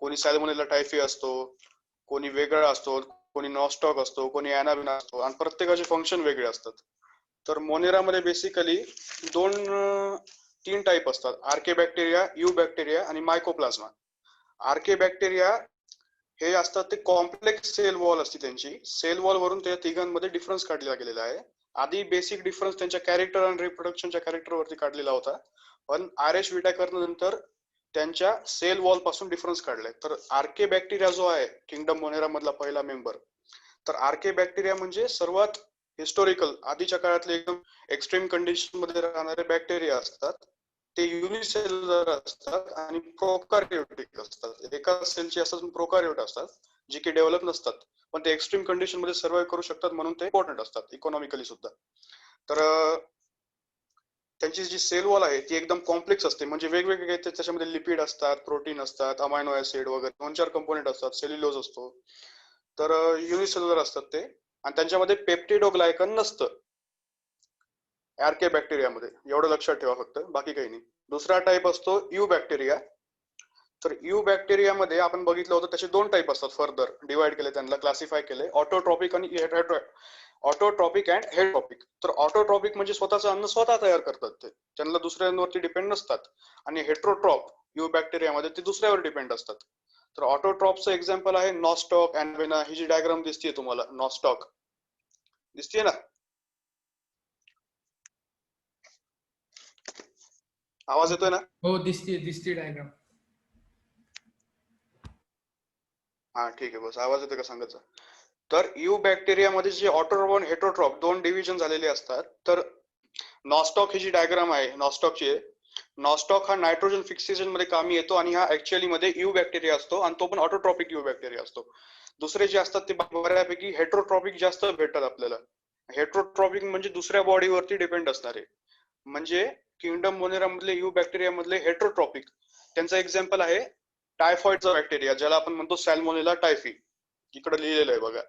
कोणी सॅल्मोनेला टायफी असतो, कोणी वेगळा असतो, कोणी नॉस्टॉक असतो, कोणी ॲनाबिना असतो आणि प्रत्येकाचे फंक्शन वेगळे असतात. तर मोनेरामध्ये बेसिकली तीन टाईप असतात, आर्के बॅक्टेरिया, यू बॅक्टेरिया आणि मायकोप्लाझ्मा. आर्के बॅक्टेरिया हे असतात ते कॉम्प्लेक्स सेल वॉल असते त्यांची. सेल वॉल वरून त्या तिघांमध्ये डिफरन्स काढला गेलेला आहे. आधी बेसिक डिफरन्स त्यांच्या कॅरेक्टर आणि रिप्रोडक्शनच्या कॅरेक्टरवरती काढलेला होता, पण RH विटाकर नंतर त्यांच्या सेल वॉल पासून डिफरन्स काढलाय. तर आर्के बॅक्टेरिया जो आहे किंगडम मोनेरा मधला पहिला मेंबर, तर आर्के बॅक्टेरिया म्हणजे सर्वात हिस्टोरिकल आधीच्या काळातले एकदम एक्स्ट्रीम कंडिशन मध्ये राहणारे बॅक्टेरिया असतात. ते युनिसेल्युलर असतात आणि प्रोकॅरियोटिक असतात. एका सेलचे असतात प्रोकॅरियोट असतात जी की डेव्हलप नसतात, पण ते एक्स्ट्रीम कंडिशन मध्ये सर्व्हाइव्ह करू शकतात, म्हणून ते इम्पॉर्टंट असतात इकॉनॉमिकली सुद्धा. तर त्यांची जी सेल वॉल आहे ती एकदम कॉम्प्लेक्स असते, म्हणजे वेगवेगळे त्याच्यामध्ये लिपिड असतात, प्रोटीन असतात, अमायनो ऍसिड वगैरे 2-4 कंपोनेंट असतात, सेल्युलोज असतो. तर युनिसेल्युलर असतात ते आणि त्यांच्यामध्ये पेप्टिडोग्लायकन नसतं आर्के बॅक्टेरियामध्ये. एवढं लक्षात ठेवा फक्त, बाकी काही नाही. दुसरा टाईप असतो यू बॅक्टेरिया. तर यू बॅक्टेरियामध्ये आपण बघितलं होतं त्याचे दोन टाईप असतात, फर्दर डिवाइड केले, त्यांना क्लासिफाय केले, ऑटोट्रॉपिक आणि ऑटोट्रॉपिक अँड हेटरोपिक. तर ऑटोट्रॉपिक म्हणजे स्वतःचं अन्न स्वतः तयार करतात, ते त्यांना दुसऱ्यांवरती डिपेंड नसतात. आणि हेट्रोट्रॉप यू बॅक्टेरियामध्ये ते दुसऱ्यावर डिपेंड असतात. तर ऑटोट्रॉपचं एक्झाम्पल आहे नॉस्टॉक, ॲनवेना. ही जी डायग्राम दिसतीये तुम्हाला, नॉस्टॉक दिसतीये ना? आवाज येतोय ना? हो, दिसते डायग्राम. हा ठीक आहे, बस आवाज येतोय का सांगायचं. तर यू बॅक्टेरियामध्ये जे ऑटोट्रॉप आणि हेट्रोट्रॉप दोन डिव्हिजन झालेले असतात. तर नॉस्टॉक ही जी डायग्राम आहे नॉस्टॉकची, नॉस्टॉक हा नायट्रोजन फिक्सेशन मध्ये कामी येतो आणि हा ऍक्च्युअली मध्ये यू बॅक्टेरिया असतो आणि तो पण ऑटोट्रॉपिक यू बॅक्टेरिया असतो. दुसरे जे असतात ते बऱ्यापैकी हेट्रोट्रॉपिक जास्त भेटतात आपल्याला. हेट्रोट्रॉपिक म्हणजे दुसऱ्या बॉडीवरती डिपेंड असणारे. म्हणजे किंगडम मोनेरा मधले यू बॅक्टेरिया मधले हेट्रोट्रॉपिक, त्यांचं एक्झाम्पल आहे टायफॉइडचा बॅक्टेरिया, ज्याला आपण म्हणतो सॅल्मोनेला टायफी. इकडे लिहिलेलं आहे बघा,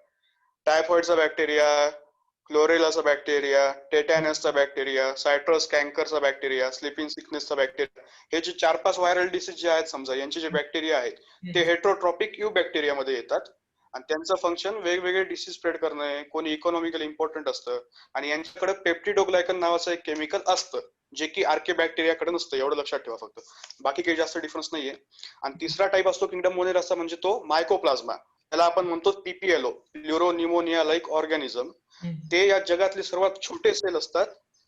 टायफॉइडचा बॅक्टेरिया, क्लोरेलाचा बॅक्टेरिया, टेटॅनसचा बॅक्टेरिया, सायट्रस कॅन्करचा बॅक्टेरिया, स्लीपिंग सिकनेसचा बॅक्टेरिया. हे जे 4-5 व्हायरल डिसीज जे आहेत समजा, यांचे जे बॅक्टेरिया आहेत ते हेट्रोट्रॉपिक यू बॅक्टेरिया मध्ये येतात आणि त्यांचं फंक्शन वेगवेगळे डिसीज स्प्रेड करणं, कोणी इकॉनॉमिकली इम्पॉर्टंट असतं आणि यांच्याकडे पेप्टिडोग्लायकन नावाचं एक केमिकल असतं, जे की आर्के बॅक्टेरियाकडे नसतं. एवढं लक्षात ठेवा फक्त, बाकी काही जास्त डिफरन्स नाहीये. आणि तिसरा टाईप असतो किंगडम मोनेराचा, म्हणजे तो मायकोप्लाझ्मा. त्याला आपण म्हणतो PPLO, pleuro pneumonia like organism. ते या जगातले सर्वात छोटे सेल असतात.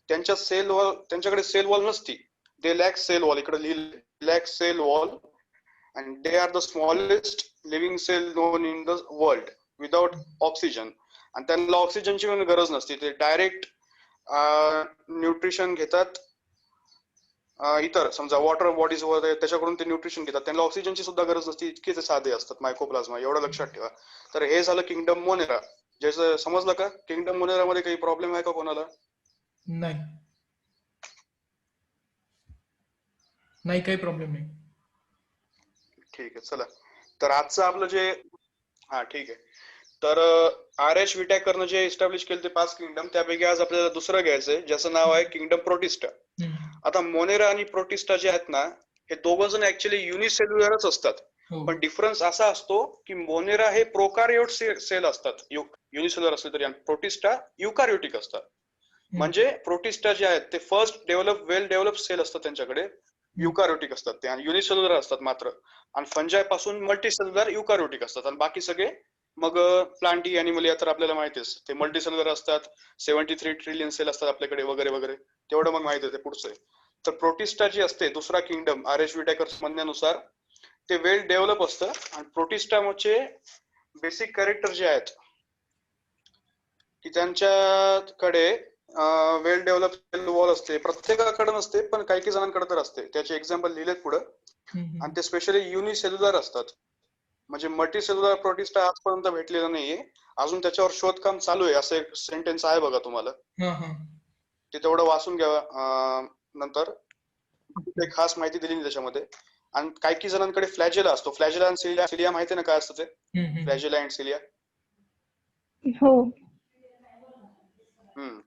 त्यांच्या सेल वॉल, त्यांच्याकडे सेल वॉल नसती. दे लॅक सेल वॉल, इकडे लिहिले lack cell wall, and they are the smallest living cell known in the world without oxygen. आणि त्यांना ऑक्सिजनची पण गरज नसते, ते डायरेक्ट न्यूट्रिशन घेतात. इतर समजा वॉटर बॉडीज वगैरे त्याच्याकडून ते न्यूट्रिशन घेतात, त्यांना ऑक्सिजनची सुद्धा गरज नसते, इतके ते साधे असतात मायकोप्लाझ्मा. एवढं लक्षात ठेवा. तर हे झालं किंगडम मोनेरा. जसं समजलं का? किंगडम मोनेरा मध्ये काही प्रॉब्लेम आहे का कोणाला? नाही, नाही, काही प्रॉब्लेम नाही. ठीक आहे, चला. तर आजचं आपलं जे, हा ठीक आहे. तर RH विटॅकरनं जे एस्टॅब्लिश केलं ते 5 किंगडम, त्यापैकी आज आपल्याला दुसरं घ्यायचंय, ज्याचं नाव आहे किंगडम प्रोटिस्टा. आता मोनेरा आणि प्रोटिस्टा जे आहेत ना, हे दोघं जण ऍक्च्युअली युनिसेल्युलरच असतात. पण डिफरन्स असा असतो की मोनेरा हे प्रोकारियोट सेल असतात, युनिसेल्युलर असले तरी, आणि प्रोटिस्टा युकारियोटिक असतात. म्हणजे प्रोटिस्टा जे आहेत ते फर्स्ट वेल डेव्हलप सेल असतात त्यांच्याकडे, युकारियोटिक असतात ते, आणि युनिसेल्युलर असतात मात्र. आणि फंजाय पासून मल्टीसेल्युलर युकारियोटिक असतात, आणि बाकी सगळे मग प्लांटी ॲनिमल तर आपल्याला माहितीच, ते मल्टीसेल्युलर असतात. 73 ट्रिलियन सेल असतात आपल्याकडे वगैरे वगैरे, तेवढं मग माहिती आहे ते पुढचं. तर प्रोटिस्टा जी असते, दुसरा किंगडम RH विटॅकर म्हणण्यानुसार, ते वेल डेव्हलप असतं. आणि प्रोटिस्टाचे बेसिक कॅरेक्टर जे आहेत की त्यांच्याकडे वेल डेव्हलप सेल वॉल असते. प्रत्येकाकडे नसते, पण काही काही जणांकडे तर असते. त्याचे एक्झाम्पल लिहिलेत पुढे, आणि ते स्पेशली युनिसेल्युलर असतात. म्हणजे मल्टीसेल्युलर प्रोटिस्टा आजपर्यंत भेटलेला नाहीये अजून, त्याच्यावर शोधकाम चालू आहे, असं एक सेंटेन्स आहे बघा तुम्हाला, ते तेवढं वाचून घ्यावा नंतर. एक खास माहिती दिली त्याच्यामध्ये. आणि काही जणांकडे फ्लॅजेला असतो. फ्लॅजेला आणि सिलिया माहिती ना काय असतं ते? फ्लॅजेला अँड सिलिया. हो.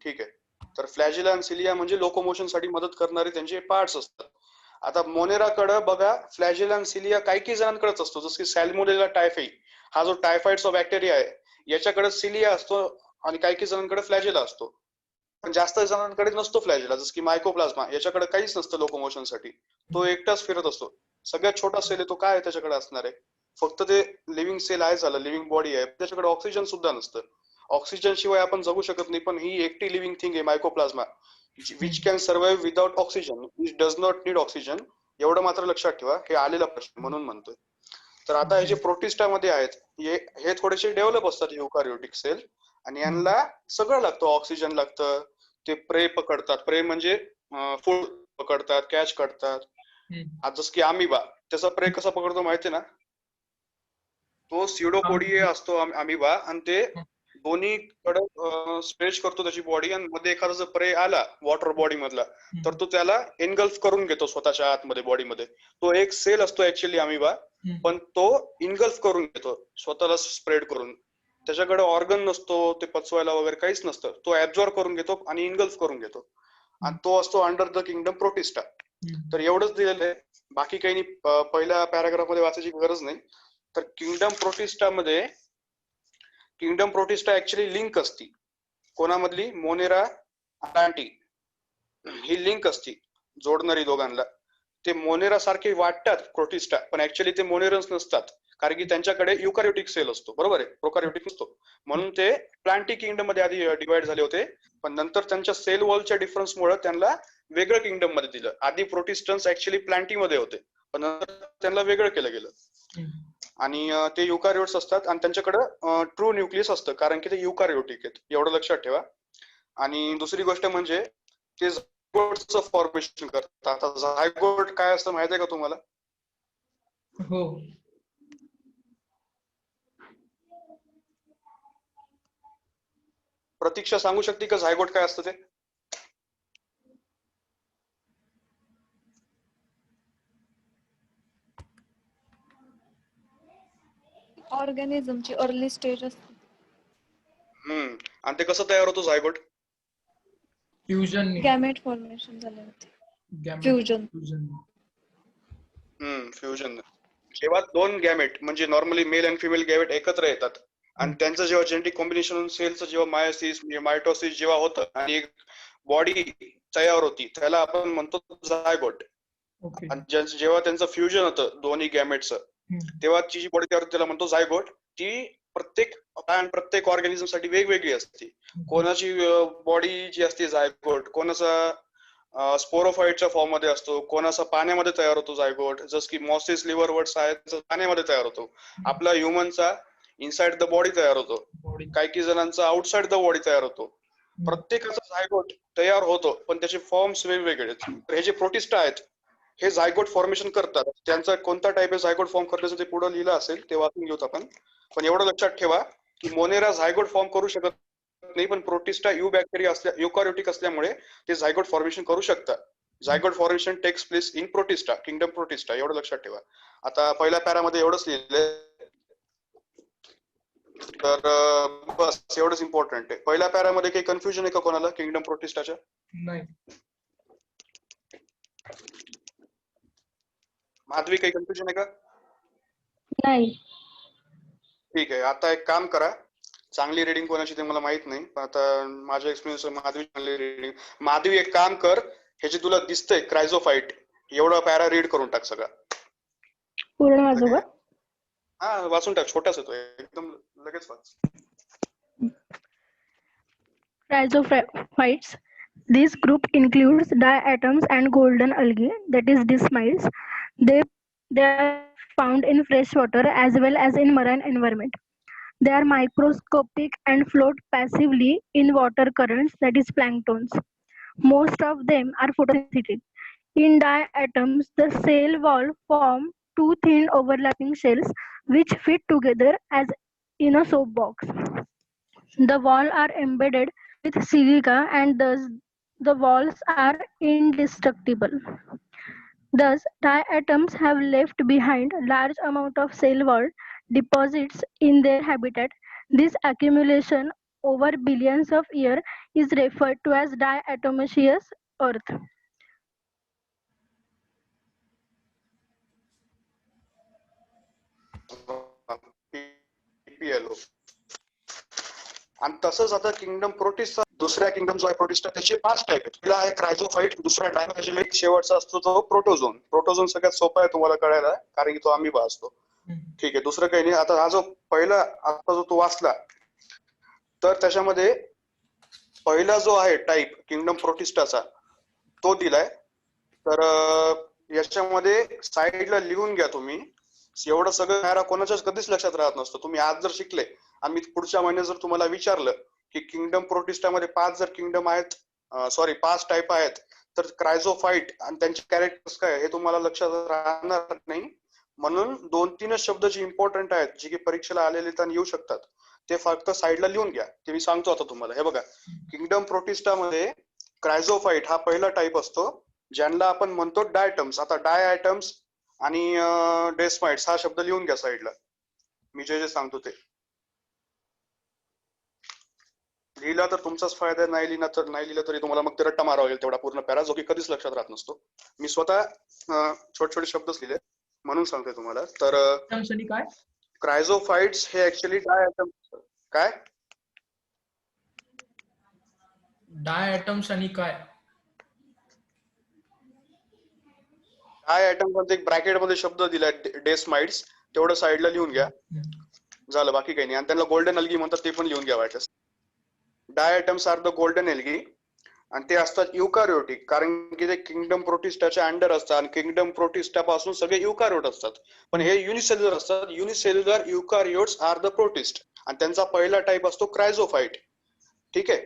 ठीक आहे. तर फ्लॅजेला आणि सिलिया म्हणजे लोकोमोशन साठी मदत करणारे त्यांचे पार्ट्स असतात. आता मोनेराकडे बघा फ्लॅजेला आणि सिलिया काही जणांकडेच असतो, जसं की सॅल्मोनेला टायफाई हा जो टायफॉइडचा बॅक्टेरिया आहे याच्याकडे सिलिया असतो आणि काही जणांकडे फ्लॅजेला असतो. पण जास्त जणांकडे नसतो फ्लॅजेला, जसं की मायकोप्लाझ्मा याच्याकडे काहीच नसतं लोकोमोशन साठी, तो एकटाच फिरत असतो. सगळ्यात छोटा सेल आहे तो, काय त्याच्याकडे असणार आहे, फक्त ते लिव्हिंग सेल आहे, झालं लिव्हिंग बॉडी आहे, त्याच्याकडे ऑक्सिजन सुद्धा नसतं. ऑक्सिजन शिवाय आपण जगू शकत नाही, पण ही एकटी लिव्हिंग थिंग आहे mycoplasma which can survive without oxygen, which does not need oxygen. एवढं मात्र लक्षात ठेवा, हे आलेला प्रश्न म्हणून म्हणतोय. तर आता हे जे प्रोटिस्टा मध्ये आहेत हे थोडेसे डेव्हलप असतात युकॅरियोटिक सेल, आणि यांना सगळं लागतं, ऑक्सिजन लागतं, ते प्रे पकडतात, प्रे म्हणजे फूड पकडतात, कॅच करतात. आज जसं की अमिबा, त्याचा प्रे कसा पकडतो माहितीये ना, तो स्युडोपोडिया असतो अमिबा, आणि ते दोन्ही कडे स्ट्रेच करतो त्याची बॉडी, आणि मध्ये एखादा जर प्रे आला वॉटर बॉडी मधला तर तो त्याला एनगल्फ करून घेतो स्वतःच्या आतमध्ये बॉडीमध्ये. तो एक सेल असतो ऍक्च्युअली अमिबा, पण तो इनगल्फ करून घेतो स्वतःला स्प्रेड करून. त्याच्याकडे ऑर्गन नसतो ते पचवायला वगैरे काहीच नसतं, तो ऍब्झॉर्ब करून घेतो आणि इनगल्फ करून घेतो, आणि तो असतो अंडर द किंगडम प्रोटिस्टा. तर एवढंच दिलेलं आहे, बाकी काही नाही, पहिल्या पॅराग्राफ मध्ये वाचायची गरज नाही. तर किंगडम प्रोटिस्टा ऍक्च्युअली लिंक असती कोणामधली, मोनेरा अटांटी ही लिंक असती जोडणारी दोघांना. ते मोनेरा सारखे वाटतात प्रोटिस्टा, पण ऍक्च्युअली ते मोनेरन्स नसतात, कारण की त्यांच्याकडे युकॅरियोटिक सेल असतो, बरोबर आहे, प्रोकॅरियोटिक नसतो. म्हणून ते प्लांटी किंगडम मध्ये आधी डिवाइड झाले होते, पण नंतर त्यांच्या सेल वॉलच्या डिफरन्समुळे त्यांना वेगळं किंगडम मध्ये दिलं. आधी प्रोटिस्टन्स ऍक्च्युअली प्लांटी मध्ये होते, पण नंतर त्यांना वेगळं केलं गेलं. आणि ते युकॅरियोट्स असतात, आणि त्यांच्याकडे ट्रू न्यूक्लियस असतं, कारण की ते युकॅरियोटिक आहेत, एवढं लक्षात ठेवा. आणि दुसरी गोष्ट म्हणजे ते झायगोटचं फॉर्मेशन करतात. आता झायगोट काय असतं माहिती आहे का तुम्हाला? हो. प्रतीक्षा सांगू शकते का झायगोट काय असतं ते? ऑर्गॅनिझमची अर्ली स्टेज असते. आणि ते कसं तयार होतो झायगोट? फ्युजन. गॅमेट फॉर्मेशन झाले होते. फ्युजन. फ्युजन. जेव्हा दोन गॅमेट म्हणजे नॉर्मली मेल आणि फिमेल गॅमेट एकत्र येतात, आणि त्यांचं जेव्हा जेनेटिक कॉम्बिनेशन होऊन सेलचं जेव्हा मायोसिस मायटोसिस जेव्हा होतं आणि एक बॉडी तयार होती, त्याला आपण म्हणतो झायगोट. आणि जेव्हा त्यांचं फ्युजन होतं दोन्ही गॅमेटचं, तेव्हा जी बॉडी तयार होती त्याला म्हणतो झायगोट. ती प्रत्येक ऑर्गॅनिझम साठी वेगवेगळी असते. कोणाची बॉडी जी असते झायगोट, कोणाचा स्पोरोफाइटच्या फॉर्म मध्ये असतो, कोणाचा पाण्यामध्ये तयार होतो झायगोट, जसं की मॉसिस लिव्हरवर्ट्स आहेत पाण्यामध्ये तयार होतो. आपला ह्युमनचा इनसाइड द बॉडी तयार होतो, काही जणांचा आउटसाइड द बॉडी तयार होतो. प्रत्येकाचा झायगोट तयार होतो, पण त्याचे फॉर्म्स वेगवेगळे आहेत. तर हे जे प्रोटिस्टा आहेत हे झायगोट फॉर्मेशन करतात. त्यांचा कोणता टाईप आहे झायगोट फॉर्म करण्याचं ते पुढे लिहिलं असेल, ते वाचून घेऊत आपण. पण एवढं लक्षात ठेवा की मोनेरा झायगोट फॉर्म करू शकत नाही, पण प्रोटिस्टा बॅक्टेरिया युकॅरियोटिक असल्यामुळे ते झायगोट फॉर्मेशन करू शकतात. Zygote formation takes place in protista, kingdom protista, एवढं लक्षात ठेवा. आता पहिल्या पॅरामध्ये एवढंच लिहिलंय, तर बस एवढंच इम्पॉर्टंट आहे. पहिल्या पॅरामध्ये काही कन्फ्युजन आहे का कोणाला किंगडम प्रोटिस्टाच्या? नाही. माधवी, काही कन्फ्युजन आहे का? नाही. ठीक आहे, आता एक काम करा, चांगली रीडिंग कोणाची ते मला माहित नाही, पण आता माझ्या एक्सपिरियन्स माधवी चांगली रीडिंग. माधवी एक काम कर, हे जे तुला दिसतंय क्रायझोफाईट, एवढा पॅरा रीड करून टाक सगळा पूर्ण वाचू का? हा वाचून टाक, छोटाच येतो एकदम, लगेच वाच. Rhizophytes. This group includes diatoms and golden algae, that is dismides. They are found in freshwater as well as in marine environment. They are microscopic and float passively in water currents, that is planktons. Most of them are photosynthetic. In diatoms, the cell wall form two thin overlapping shells which fit together as in a soap box. The walls are embedded with silica and thus the walls are indestructible. Thus, diatoms have left behind large amount of cell wall deposits in their habitat. This accumulation over billions of years is referred to as diatomaceous earth. PPLO. आणि तसंच आता kingdom protista, दुसऱ्या kingdom जो आहे protista, त्याचे 5 type आहेत. पहिला आहे क्रायझोफाईट, दुसरा डायमॅजिलिक, शेवटचा असतो तो प्रोटोझोन. प्रोटोझोन सगळ्यात सोपा आहे तुम्हाला कळायला, कारण की तो अमिबा असतो. ठीक आहे, दुसरं काही नाही. आता हा जो पहिला आता जो तो वाचला, तर त्याच्यामध्ये पहिला जो आहे टाईप किंगडम प्रोटिस्टाचा तो दिलाय. तर याच्यामध्ये साईडला लिहून घ्या तुम्ही. एवढं सगळं पॅरा कोणाच्याच कधीच लक्षात राहत नसतं. तुम्ही आज जर शिकले आणि मी पुढच्या महिन्यात जर तुम्हाला विचारलं की किंगडम प्रोटिस्टामध्ये 5 जर किंगडम आहेत, 5 टाईप आहेत, तर क्रायझोफाईट आणि त्यांचे कॅरेक्टर्स काय हे तुम्हाला लक्षात राहणार नाही. म्हणून 2-3च शब्द जे इम्पॉर्टंट आहेत, जे की परीक्षेला आलेले तर येऊ शकतात, ते फक्त साईडला लिहून घ्या. ते मी सांगतो आता तुम्हाला. हे बघा, किंगडम प्रोटिस्टामध्ये क्रायझोफाईट हा पहिला टाईप असतो, ज्यांना आपण म्हणतो डायटम्स. आता डाय आयटम्स आणि डेस्माइट्स हा शब्द लिहून घ्या साईडला. मी जे जे सांगतो ते लिहिला तर तुमचाच फायदा, नाही लिहिला तरी तुम्हाला मग ते रट्टा मारावा लागेल तेवढा पूर्ण पॅरा, जो की कधीच लक्षात राहत नसतो. मी स्वतः छोटे छोटे शब्दच लिहिले म्हणून सांगतोय तुम्हाला. तर काय क्रायझोफाइट्स हे ऍक्च्युअली डाय आयटम्स. काय डाय ऍटम्स आणि काय डाय आयटम मध्ये एक ब्रॅकेट मध्ये शब्द दिलाय डेस्माइट्स, तेवढं साईडला लिहून घ्या. झालं, बाकी काही नाही. आणि त्यांना गोल्डन एल्गी म्हणतात, ते पण लिहून घ्या वाटल्यास. Diatoms are the golden algae आणि ते असतात युकॅरियोटिक, कारण की ते किंगडम प्रोटिस्टाच्या अंडर असतात आणि किंगडम प्रोटिस्टा पासून सगळे युकॅरियोट असतात. पण हे युनिसेल्युलर असतात. युनिसेल्युलर युकॅरियोट्स आर द प्रोटिस्ट आणि त्यांचा पहिला टाईप असतो क्रायझोफाईट. ठीक आहे,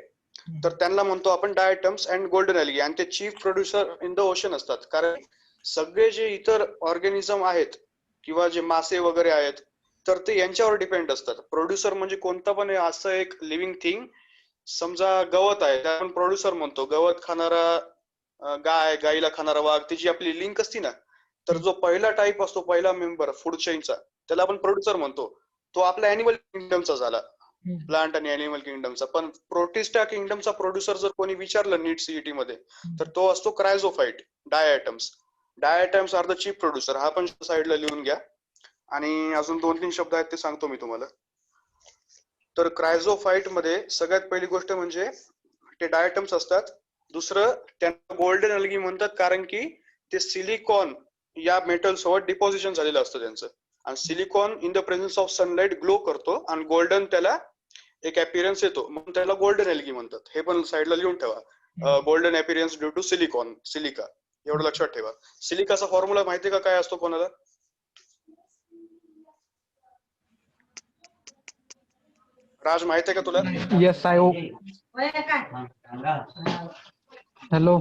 तर त्यांना म्हणतो आपण डायटम्स अँड गोल्डन एल्गी. आणि ते chief producer in the ocean असतात, कारण सगळे जे इतर ऑर्गॅनिझम आहेत किंवा जे मासे वगैरे आहेत, तर ते यांच्यावर डिपेंड असतात. प्रोड्युसर म्हणजे कोणता पण असं एक लिव्हिंग थिंग, समजा गवत आहे, त्या आपण प्रोड्युसर म्हणतो. गवत खाणारा गाय, गाईला खाणारा वाघ, त्याची आपली लिंक असती ना, तर जो पहिला टाईप असतो, पहिला मेंबर फूड चेनचा, त्याला आपण प्रोड्युसर म्हणतो. तो आपला अॅनिमल किंगडमचा झाला, प्लांट आणि अॅनिमल किंगडमचा. पण प्रोटिस्टा किंगडमचा प्रोड्युसर जर कोणी विचारलं नीट सीईटी मध्ये, तर तो असतो chrysophyte, diatoms. Diatoms are the chief producer. हा पण साईडला लिहून घ्या. आणि अजून 2-3 शब्द आहेत ते सांगतो मी तुम्हाला. तर क्रायझोफाईट मध्ये सगळ्यात पहिली गोष्ट म्हणजे ते डायटम्स असतात. दुसरं, त्यांना गोल्डन एल्गी म्हणतात, कारण की ते सिलिकॉन या मेटल सोबत डिपॉझिशन झालेलं असतं त्यांचं. आणि silicon in the presence of sunlight glow करतो आणि गोल्डन त्याला एक अपीअरन्स येतो, म्हणून त्याला गोल्डन एल्गी म्हणतात. हे पण साईडला लिहून ठेवा. Golden appearance due to silicon, silica, एवढं लक्षात ठेवा. सिलिकाचा फॉर्म्युला माहिती का काय असतो कोणाला? राज, माहिती आहे का तुला? SiO. Hello,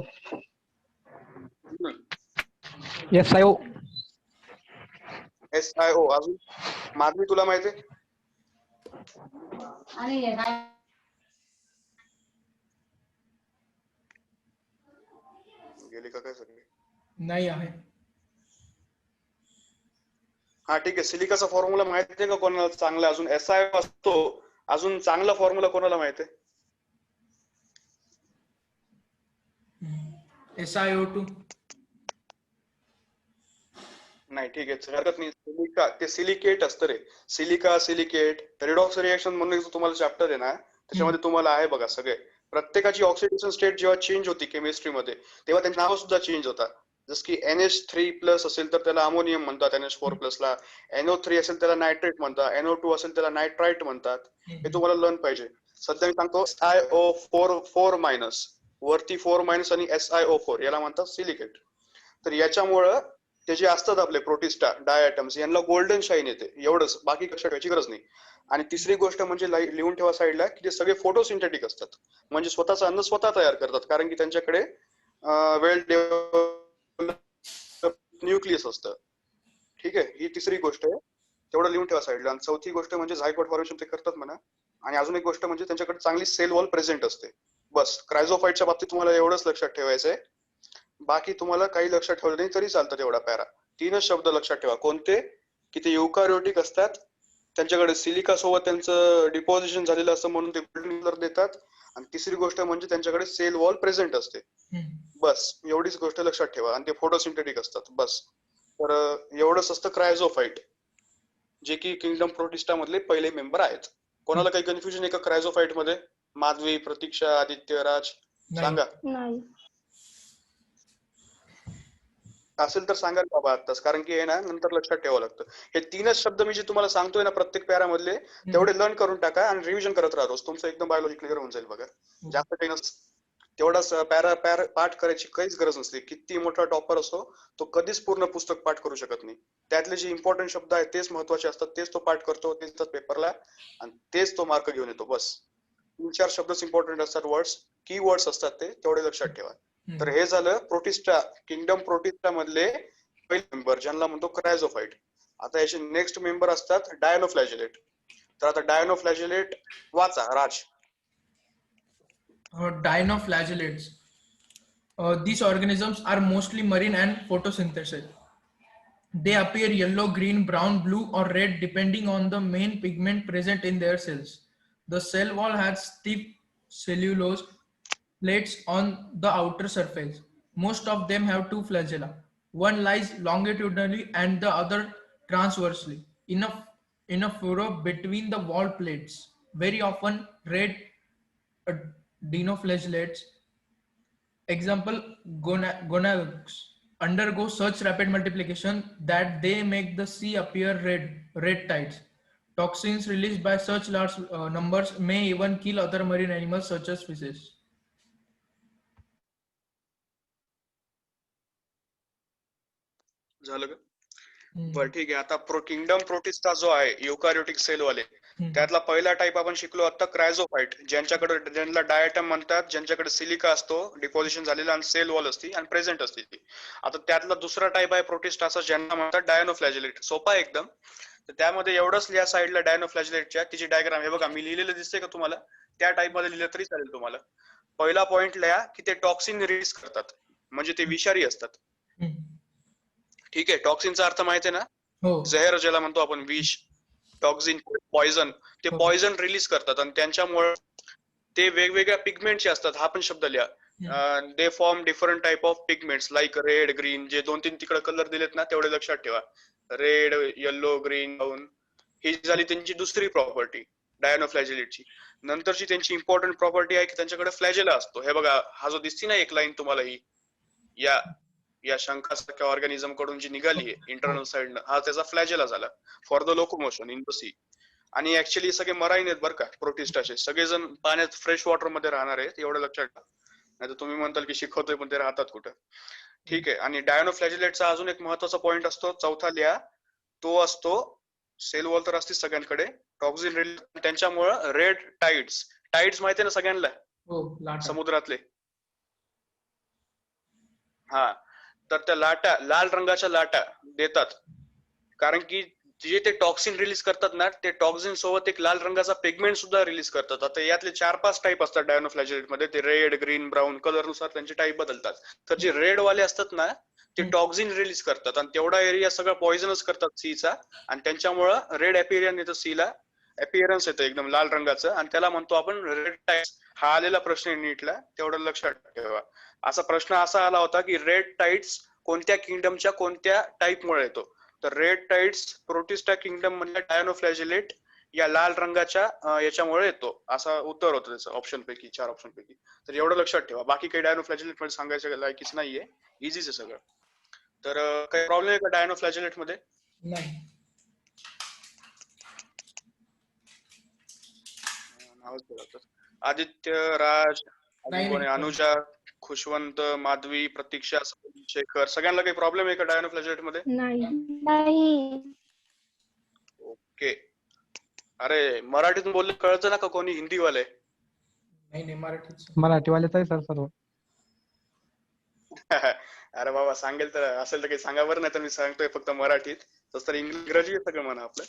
SiO. SiO. अजून माधवी, तुला माहिती आहे? गेली का काय सगळी? नाही आहे. हा ठीक आहे. सिलिकाचा फॉर्म्युला माहिती आहे का कोणाला चांगला? अजून SiO असतो, अजून चांगला फॉर्म्युला कोणाला माहिती आहे? SiO2. नाही, ठीक आहे, हरकत नाही. सिलिका ते सिलिकेट असतं रे. सिलिका, सिलिकेट, रेडॉक्स रिएक्शन म्हणून एक तुम्हाला चॅप्टर आहे ना, त्याच्यामध्ये तुम्हाला आहे बघा सगळे. प्रत्येकाची ऑक्सिडेशन स्टेट जेव्हा चेंज होती केमिस्ट्रीमध्ये, तेव्हा त्यांचं नाव सुद्धा चेंज होता. जसं की NH3+ असेल तर त्याला अमोनियम म्हणतात, NH4+ ला. NO3 असेल त्याला नायट्रेट म्हणतात, NO2 असेल त्याला नायट्राइट म्हणतात. हे तुम्हाला लर्न पाहिजे. सध्या मी सांगतो SiO4 वरती 4- आणि SiO4 याला म्हणतात सिलिकेट. तर याच्यामुळं ते जे असतात आपले प्रोटिस्टा डाय आयटम्स, यांना गोल्डन शाईन येते. एवढंच, बाकी लक्षात ठेवायची गरज नाही. आणि तिसरी गोष्ट म्हणजे लिहून ठेवा साईडला, की ते सगळे फोटोसिंथेटिक असतात, म्हणजे स्वतःचं अन्न स्वतः तयार करतात, कारण की त्यांच्याकडे वेल डेव्हलप्ड न्यूक्लियस असतं. ठीक आहे, ही तिसरी गोष्ट आहे, तेवढं लिहून ठेवा साईडला. आणि चौथी गोष्ट म्हणजे झायगोट फॉर्मेशन ते करतात म्हणा. आणि अजून एक गोष्ट म्हणजे त्यांच्याकडे चांगली सेल वॉल प्रेझेंट असते. बस, क्रायझोफाईटच्या बाबतीत तुम्हाला एवढंच लक्षात ठेवायचंय. बाकी तुम्हाला काही लक्षात ठेवलं नाही तरी चालतं तेवढा पॅरा. 3च शब्द लक्षात ठेवा. कोणते? की ते युकॅरियोटिक असतात, त्यांच्याकडे सिलिका सोबत त्यांचं डिपॉझिशन झालेलं असतं, म्हणून ते गोल्डन कलर देतात. आणि तिसरी गोष्ट म्हणजे त्यांच्याकडे सेल वॉल प्रेझेंट असते. बस, एवढीच गोष्ट लक्षात ठेवा. आणि ते फोटोसिंथेटिक असतात. बस, तर एवढंच असतं क्रायझोफाईट. जे की किंगडम प्रोटिस्टा मधले पहिले मेंबर आहेत. कोणाला काही कन्फ्युजन आहे का क्रायझोफाइट मध्ये? माधवी, प्रतीक्षा, आदित्य, राज नाही. सांगा. नाही. असेल तर सांगाल बाबा आत्ताच, कारण की आहे ना नंतर लक्षात ठेवावं लागतं. हे 3च शब्द मी जे तुम्हाला सांगतोय ना प्रत्येक पॅरामधले तेवढे लर्न करून टाका आणि रिव्हिजन करत राहा रोज. तुमचं एकदम बायोलॉजी क्लिअर होऊन जाईल बघा. जास्त काही नसतं. तेवढाच पॅरा पाठ करायची काहीच गरज नसते. किती मोठा टॉपर असो तो कधीच पूर्ण पुस्तक पाठ करू शकत नाही. त्यातले जे इम्पॉर्टंट शब्द आहेत तेच महत्वाचे असतात, तेच तो पाठ करतो, तेच पेपरला आणि तेच तो मार्क घेऊन येतो. बस 3-4 शब्दच इम्पॉर्टंट असतात, वर्ड्स की वर्ड्स असतात ते तेवढे लक्षात ठेवा. तर हे झालं प्रोटिस्टा, किंगडम प्रोटिस्टा मधले पहिले मेंबर ज्यांना म्हणतो क्रायझोफाइट. आता याचे नेक्स्ट मेंबर असतात डायनोफ्लॅजेलेट. तर आता डायनोफ्लॅजेलेट वाचा राज. Dinoflagellates. These organisms are mostly marine and photosynthesis. They appear yellow, green, brown, blue, or red depending on the main pigment present in their cells. The cell wall has stiff cellulose plates on the outer surface. Most of them have two flagella. One lies longitudinally and the other transversely in a furrow between the wall plates. Very often, red dinoflagellates, example gonads, undergo such rapid multiplication that they make the sea appear red tides. Toxins released by such large numbers may even kill other marine animals such as fishes. झालं का? बरं ठीक आहे. आता kingdom protista जो आहे युकॅरियोटिक sale वाले, त्यातला पहिला टाइप आपण शिकलो आता क्रायझोफाइट, ज्यांना डायटम म्हणतात, ज्यांच्याकडे सिलिका असतो डिपॉझिशन झालेला आणि सेल वॉल असते आणि प्रेझेंट असते ती. आता त्यातला दुसरा टाइप आहे प्रोटिस्टाचा ज्यांना म्हणतात डायनोफ्लॅजेलेट. सोपा आहे एकदम. तर त्यामध्ये एवढंच लिहा साईडला डायनोफ्लॅजेलेटच्या, तिची डायग्राम हे बघा मी लिहिलेलं दिसते का तुम्हाला? त्या टाइप मध्ये लिहिलं तरी चालेल तुम्हाला. पहिला पॉइंट लिहा की ते टॉक्सिन रिलीज करतात, म्हणजे ते विषारी असतात. ठीक आहे. टॉक्सिनचा अर्थ माहिती आहे ना? हो. जहर ज्याला म्हणतो आपण, विष, टॉक्सिन, पॉइझन. ते पॉइझन रिलीज करतात आणि त्यांच्यामुळे ते वेगवेगळ्या पिगमेंटचे असतात. हा पण शब्द लिहा. They form different type of pigments like red, green. जे 2-3 तिकडे कलर दिलेत ना तेवढे लक्षात ठेवा. Red, yellow, green, brown. ही झाली त्यांची दुसरी प्रॉपर्टी डायनोफ्लॅजेलेटची. नंतरची त्यांची इम्पॉर्टंट प्रॉपर्टी आहे की त्यांच्याकडे फ्लॅजेला असतो. हे बघा हा जो दिसती ना एक लाईन तुम्हाला, ही या शंखासारख्या ऑर्गॅनिझम कडून जी निघाली आहे इंटरनल साइडनं, हा त्याचा फ्लॅजेला झाला for the locomotion in the sea. आणि ऍक्च्युअली सगळे मराईन आहेत बरं का प्रोटिस्टाचे. सगळेजण पाण्यात फ्रेश वॉटर मध्ये राहणार आहेत, एवढं लक्षात ठेवा. नाही तर तुम्ही म्हणताल की शिकवतोय पण ते राहतात कुठं. ठीक आहे. आणि डायनोफ्लॅजेलेटचा अजून एक महत्वाचा पॉइंट असतो, चौथा लिहा, तो असतो सेल वॉल तर असते सगळ्यांकडे, टॉक्सिन रिलीज. त्यांच्यामुळं रेड टाइड्स. टाइड्स माहिती आहे ना सगळ्यांना, समुद्रातले. हा, तर त्या लाटा, लाल रंगाच्या लाटा देतात, कारण की जे ते टॉक्सिन रिलीज करतात ना, ते टॉक्सिन सोबत एक लाल रंगाचा पिगमेंट सुद्धा रिलीज करतात. आता यातले 4-5 टाइप असतात डायनोफ्लॅजेलेट मध्ये. ते रेड, ग्रीन, ब्राऊन कलर नुसार त्यांचे टाइप बदलतात. तर जे रेड वाले असतात ना ते टॉक्सिन रिलीज करतात आणि तेवढा एरिया सगळा पॉइझनस करतात सीचा, आणि त्यांच्यामुळं रेड एपिरियन येतं सीला, एपिअरन्स येतं एकदम लाल रंगाचं, आणि त्याला म्हणतो आपण रेड टाइड्स. हा आलेला प्रश्न आहे नीटला, तेवढं लक्षात ठेवा. असा प्रश्न असा आला होता की रेड टाइड्स कोणत्या किंगडमच्या कोणत्या टाइप मुळे येतो? तर रेड टाइड्स प्रोटिस्टा किंगडम मधल्या डायनोफ्लॅजेलेट या लाल रंगाच्या याच्यामुळे येतो, असं उत्तर होतं त्याचं ऑप्शन पैकी, 4 ऑप्शन पैकी. तर एवढं लक्षात ठेवा. बाकी काही डायनोफ्लॅजेलेट मध्ये सांगायचं लायकीच नाहीये, इझीच आहे सगळं. तर काही प्रॉब्लेम आहे का डायनोफ्लॅजेलेट मध्ये? नाही. आदित्य, राज, नाही, कोणी, अनुजा, खुशवंत, माधवी, प्रतीक्षा, शेखर, सगळ्यांना काही प्रॉब्लेम आहे का डायनोफ्लॅजेलेट मध्ये? नाही. ओके. अरे मराठीतून बोलले कळतं ना का कोणी हिंदीवाले? नाही, मराठीच. मराठीवालेच आहे सर सर्व. अरे बाबा सांगेल तर असेल तर काही सांगा बरं, नाही तर मी सांगतोय फक्त मराठीत. तसं तर इंग्रजी सगळं म्हणा आपलं.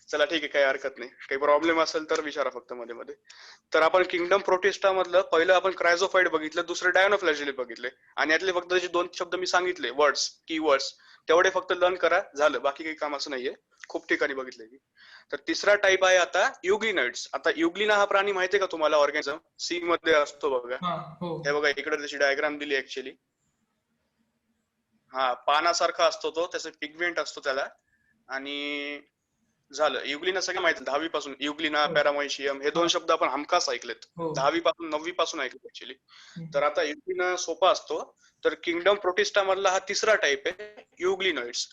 चला ठीक आहे, काही हरकत नाही. काही प्रॉब्लेम असेल तर विचारा फक्त मध्ये मध्ये. तर आपण किंगडम प्रोटिस्टा मधलं पहिलं आपण क्रायझोफाइट बघितलं, दुसरं डायनोफ्लॅजेलेट बघितले, आणि यातले फक्त त्याचे 2 शब्द मी सांगितले, वर्ड्स, की वर्ड्स तेवढे फक्त लर्न करा, झालं. बाकी काही कामाचं नाहीये, खूप ठिकाणी बघितले. तर तिसरा टाइप आहे आता युग्लिनॉइड्स. आता युग्लिना हा प्राणी माहितीये का तुम्हाला? ऑर्गॅनिझम सी मध्ये असतो बघा. हे बघा इकडे त्याची डायग्राम दिली ऍक्च्युअली. हा, पानासारखा असतो तो, त्याचा पिगमेंट असतो त्याला, आणि झालं. युग्लिना सगळं माहिती 10वी पासून युग्लिना, हो. पॅरामोइशियम हे दोन हा. शब्द आपण हमखास ऐकलेत. हो 10वी पासून 9वी पासून ऐकलेत ऍक्च्युली. हम्म. तर आता युग्लिना सोपा असतो. तर किंगडम प्रोटिस्टा मधला हा तिसरा टाइप आहे युग्लिनॉइड्स.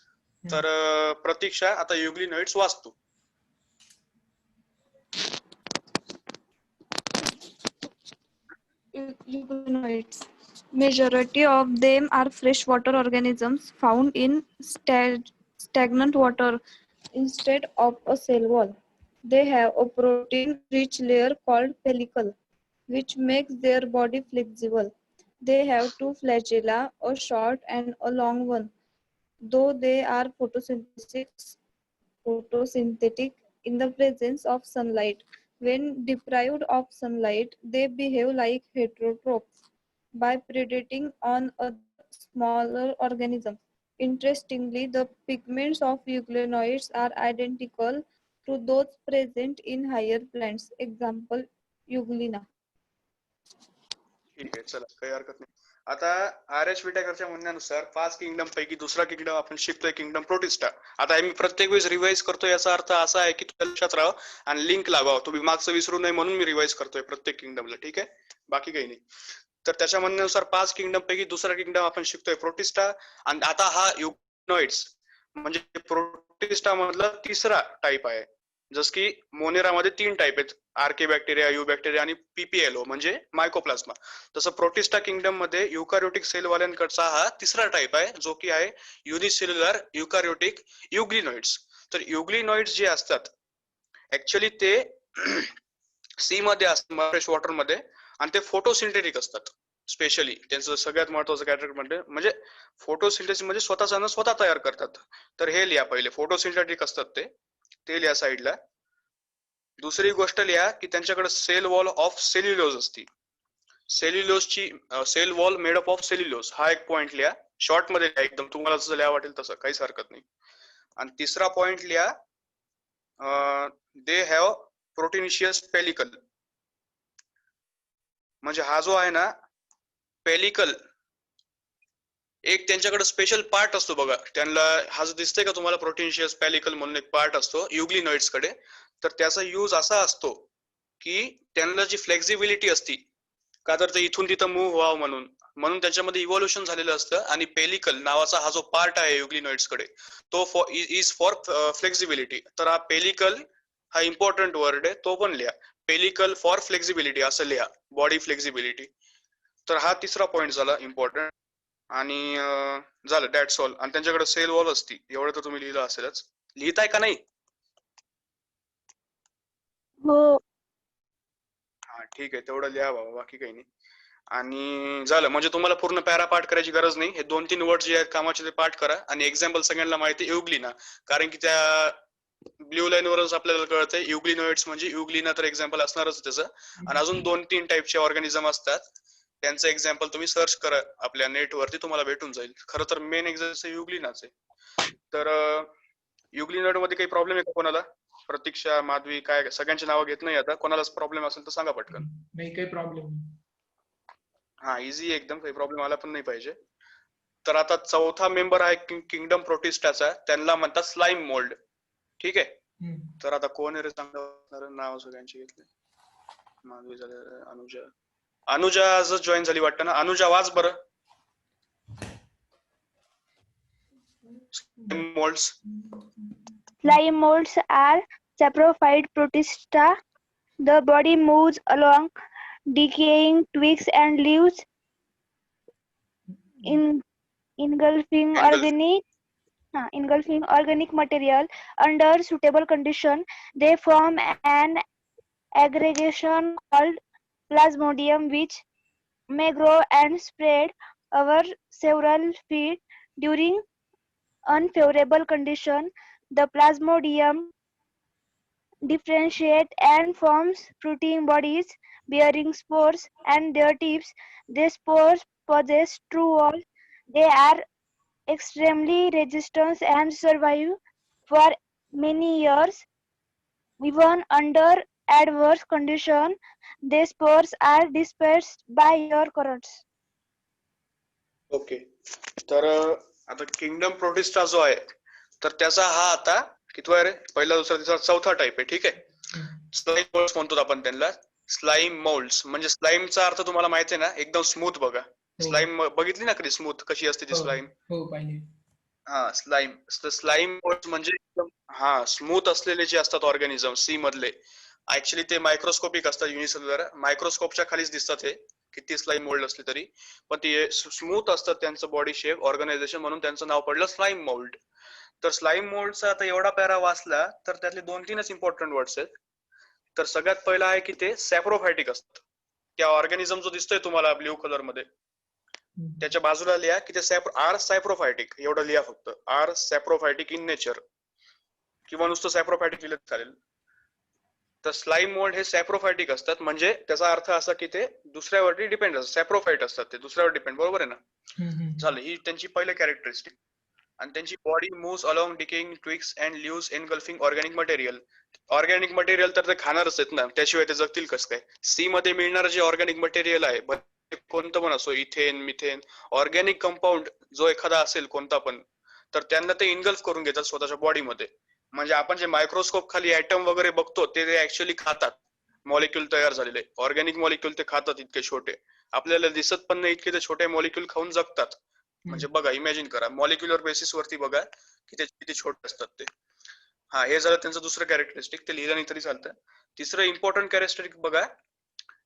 तर प्रतीक्षा आता युग्लिनॉइड्स वाचतो. Euglenoids. Majority of them are freshwater organisms found in stagnant water instead of a cell wall. They have a protein-rich layer called pellicle, which makes their body flexible. They have two flagella, a short and a long one. Though they are photosynthetic in the presence of sunlight, when deprived of sunlight, they behave like heterotrophs by predating on other smaller organisms. Interestingly, the pigments of euglenoids are identical to those present in higher plants. Example, euglena. ठीक आहे, चला काही हरकत नाही. आता R H विटेकरच्या म्हणण्यानुसार 5 kingdom पैकी दुसरा किंगडम आपण शिकतोय किंगडम प्रोटिस्टा. आता मी प्रत्येक वेळेस रिवाइज करतोय याचा अर्थ असा आहे की तुम्ही लक्षात राहा आणि लिंक लावा. तुम्ही मागचं विसरू नये म्हणून मी रिवाइज करतोय प्रत्येक किंगडमला. ठीक आहे, बाकी काही नाही. तर त्याच्या म्हणण्यानुसार 5 किंगडम पैकी दुसरा किंगडम आपण शिकतोय प्रोटिस्टा. आणि आता हा युग्लिनॉइड्स म्हणजे प्रोटिस्टा मधला तिसरा टाइप आहे. जस की मोनेरामध्ये 3 टाइप आहेत, आर्के बॅक्टेरिया, यू बॅक्टेरिया आणि पीपीएलओ म्हणजे मायकोप्लाझ्मा. तसं प्रोटिस्टा किंगडम मध्ये युकॅरियोटिक सेल वाल्यांकडचा हा तिसरा टाइप आहे जो की आहे युनिसेल्युलर युकॅरियोटिक युग्लिनॉइड्स. तर युग्लिनॉइड्स जे असतात ऍक्च्युली ते सी मध्ये असतात, फ्रेश वॉटर मध्ये, आणि ते फोटोसिंथेटिक असतात. स्पेशली त्यांचं सगळ्यात महत्वाचं कॅरेक्टर म्हणजे फोटोसिंथेसिस म्हणजे स्वतःच अन्न स्वतः तयार करतात. तर हे लिहा पहिले, फोटोसिंथेटिक असतात ते लिहा साईडला. दुसरी गोष्ट लिहा की त्यांच्याकडे सेल वॉल ऑफ सेल्युलोज असते. सेल्युलोजची cell wall made up of cellulose हा एक पॉइंट लिहा. शॉर्ट मध्ये लिहा एकदम, तुम्हाला जसं लिहा वाटेल तसं, काहीच हरकत नाही. आणि तिसरा पॉइंट लिहा, दे हॅव प्रोटिनिशियस पेलिकल. म्हणजे हा जो आहे ना पेलिकल, एक त्यांच्याकडे स्पेशल पार्ट असतो बघा. त्यांना हा जो दिसतोय का तुम्हाला प्रोटिनिशियस पेलिकल म्हणून एक पार्ट असतो युग्लिनॉइड्स कडे. तर त्याचा यूज असा असतो की त्यांना जी फ्लेक्झिबिलिटी असती का तर ते इथून तिथं मूव्ह व्हावं म्हणून त्याच्यामध्ये इव्होल्युशन झालेलं असतं. आणि पेलिकल नावाचा हा जो पार्ट आहे युग्लिनॉइड्स कडे तो इज फॉर फ्लेक्झिबिलिटी. तर हा पेलिकल हा इम्पॉर्टंट वर्ड आहे, तो पण लिहा. पेलिकल फॉर फ्लेक्झिबिलिटी असं लिहा, बॉडी फ्लेक्झिबिलिटी. तर हा तिसरा पॉइंट झाला इम्पॉर्टंट. आणि झालं, दॅट्स ऑल. आणि त्यांच्याकडे सेल वॉल असती, एवढं तर तुम्ही लिहिलं असेलच. लिहिताय का नाही? हो. हा ठीक आहे, तेवढं लिहा बाबा, बाकी काही नाही. आणि झालं म्हणजे तुम्हाला पूर्ण पॅरा पाठ करायची गरज नाही. हे 2-3 वर्ड जे आहेत कामाचे ते पाठ करा. आणि एक्झाम्पल सगळ्यांना माहिती युग्लिना, कारण की त्या ब्ल्यू लाईन वरच आपल्याला कळतंय युग्लिनॉइड्स म्हणजे युग्लिना तर एक्झाम्पल असणारच त्याचं. आणि अजून 2-3 टाईपचे ऑर्गॅनिझम असतात, त्यांचं एक्झाम्पल तुम्ही सर्च करा आपल्या नेट वरती, तुम्हाला भेटून जाईल. खरं तर मेन एक्झाम्पल युग्लिनाच आहे. तर युग्लिनॉइड मध्ये काही प्रॉब्लेम आहे का कोणाला? प्रतीक्षा, माधवी, काय सगळ्यांची नावं घेत नाही आता, कोणालाच प्रॉब्लेम असेल तर सांगा पटकन. नाही काही प्रॉब्लेम नाही. हा इझी एकदम, काही प्रॉब्लेम आला पण नाही पाहिजे. तर आता चौथा मेंबर आहे किंगडम प्रोटिस्टाचा, त्यांना म्हणतात स्लाइम मोल्ड. ठीक आहे, तर आता कोण आहे रे सांगणार? नाव सगळ्यांची घेतले. माधवी झाले, अनुजा आज जॉईन झाली वाटतं ना. अनुजा वाच बरं. Moulds. Slime molds are saprophyte protista. The body moves along decaying twigs and leaves, engulfing organic material under suitable condition. They form an aggregation called plasmodium, which may grow and spread over several feet. During unfavorable condition, the plasmodium differentiate and forms fruiting bodies bearing spores and their tips. The spores possess true wall. They are extremely resistant and survive for many years. Even under adverse conditions, the spores are dispersed by air currents. Okay, तर आता kingdom protista जो आहे तर त्याचा हा आता कितवा आहे रे? पहिला, दुसरा, तिसरा, चौथा टाईप आहे. ठीक आहे. हम्म. स्लाइम मोल्ड्स म्हणतो आपण त्यांना. स्लाइम मोल्ड्स म्हणजे स्लाइमचा अर्थ तुम्हाला माहिती आहे ना, एकदम स्मूथ. बघा हो. स्लाइम बघितली ना कधी, स्मूथ कशी असते ती हो स्लाइम. हो पाहिजे. हा स्लाइम. स्लाइम मोल्ड्स म्हणजे एकदम स्मूथ असलेले जे असतात ऑर्गॅनिझम सी मधले, ऍक्च्युली ते मायक्रोस्कोपिक असतात, युनिसेल्युलर. मायक्रोस्कोपच्या खालीच दिसतात हे, किती स्लाइम मोल्ड असले तरी, पण ते स्मूथ असतात त्यांचं बॉडी शेप, ऑर्गनायझेशन, म्हणून त्यांचं नाव पडलं स्लाइम मोल्ड. तर स्लाइम मोल्डचा आता एवढा पॅरा वाचला तर त्यातले 2-3च इम्पॉर्टंट वर्ड्स आहेत. तर सगळ्यात पहिला आहे की ते सॅप्रोफायटिक असतात. त्या ऑर्गॅनिझम जो दिसतोय तुम्हाला ब्ल्यू कलर मध्ये, हम्म. त्याच्या बाजूला लिहा की ते आर सॅप्रोफायटिक, एवढं लिहा फक्त. आर सॅप्रोफायटिक इन नेचर, किंवा नुसतं सॅप्रोफायटिक लिहिलं चालेल. तर स्लाइम मोल्ड हे सॅप्रोफायटिक असतात, म्हणजे त्याचा अर्थ असा की ते दुसऱ्यावरती डिपेंड असतात. सॅप्रोफाइट असतात ते, दुसऱ्यावर डिपेंड. बरोबर आहे ना? झालं, ही त्यांची पहिली कॅरेक्टरिस्टिक. आणि त्यांची body moves along decaying twigs and leaves engulfing organic material. Organic material तर ते खाणारच आहेत ना, त्याशिवाय ते जगतील कसं काय? सी मध्ये मिळणारं जे ऑर्गॅनिक मटेरियल आहे, कोणतं पण असो, इथेन, मिथेन, ऑर्गॅनिक कंपाऊंड जो एखादा असेल कोणता पण, तर त्यांना ते इनगल्फ करून घेतात स्वतःच्या बॉडीमध्ये. म्हणजे आपण जे मायक्रोस्कोप खाली ऍटम वगैरे बघतो ते ऍक्च्युअली खातात. मॉलिक्यूल तयार झालेले ऑर्गॅनिक मॉलिक्यूल ते खातात, इतके छोटे. आपल्याला दिसत पण नाही इतके ते छोटे मॉलिक्यूल खाऊन जगतात. म्हणजे बघा, इमॅजिन करा, मॉलिक्युलर बेसिस वरती बघा की ते किती छोटे असतात ते. हे झालं त्यांचं दुसरं कॅरेक्टरिस्टिक, ते लिहिलं नाही तरी चालतं. तिसरं इम्पॉर्टंट कॅरेक्टरिस्टिक बघा,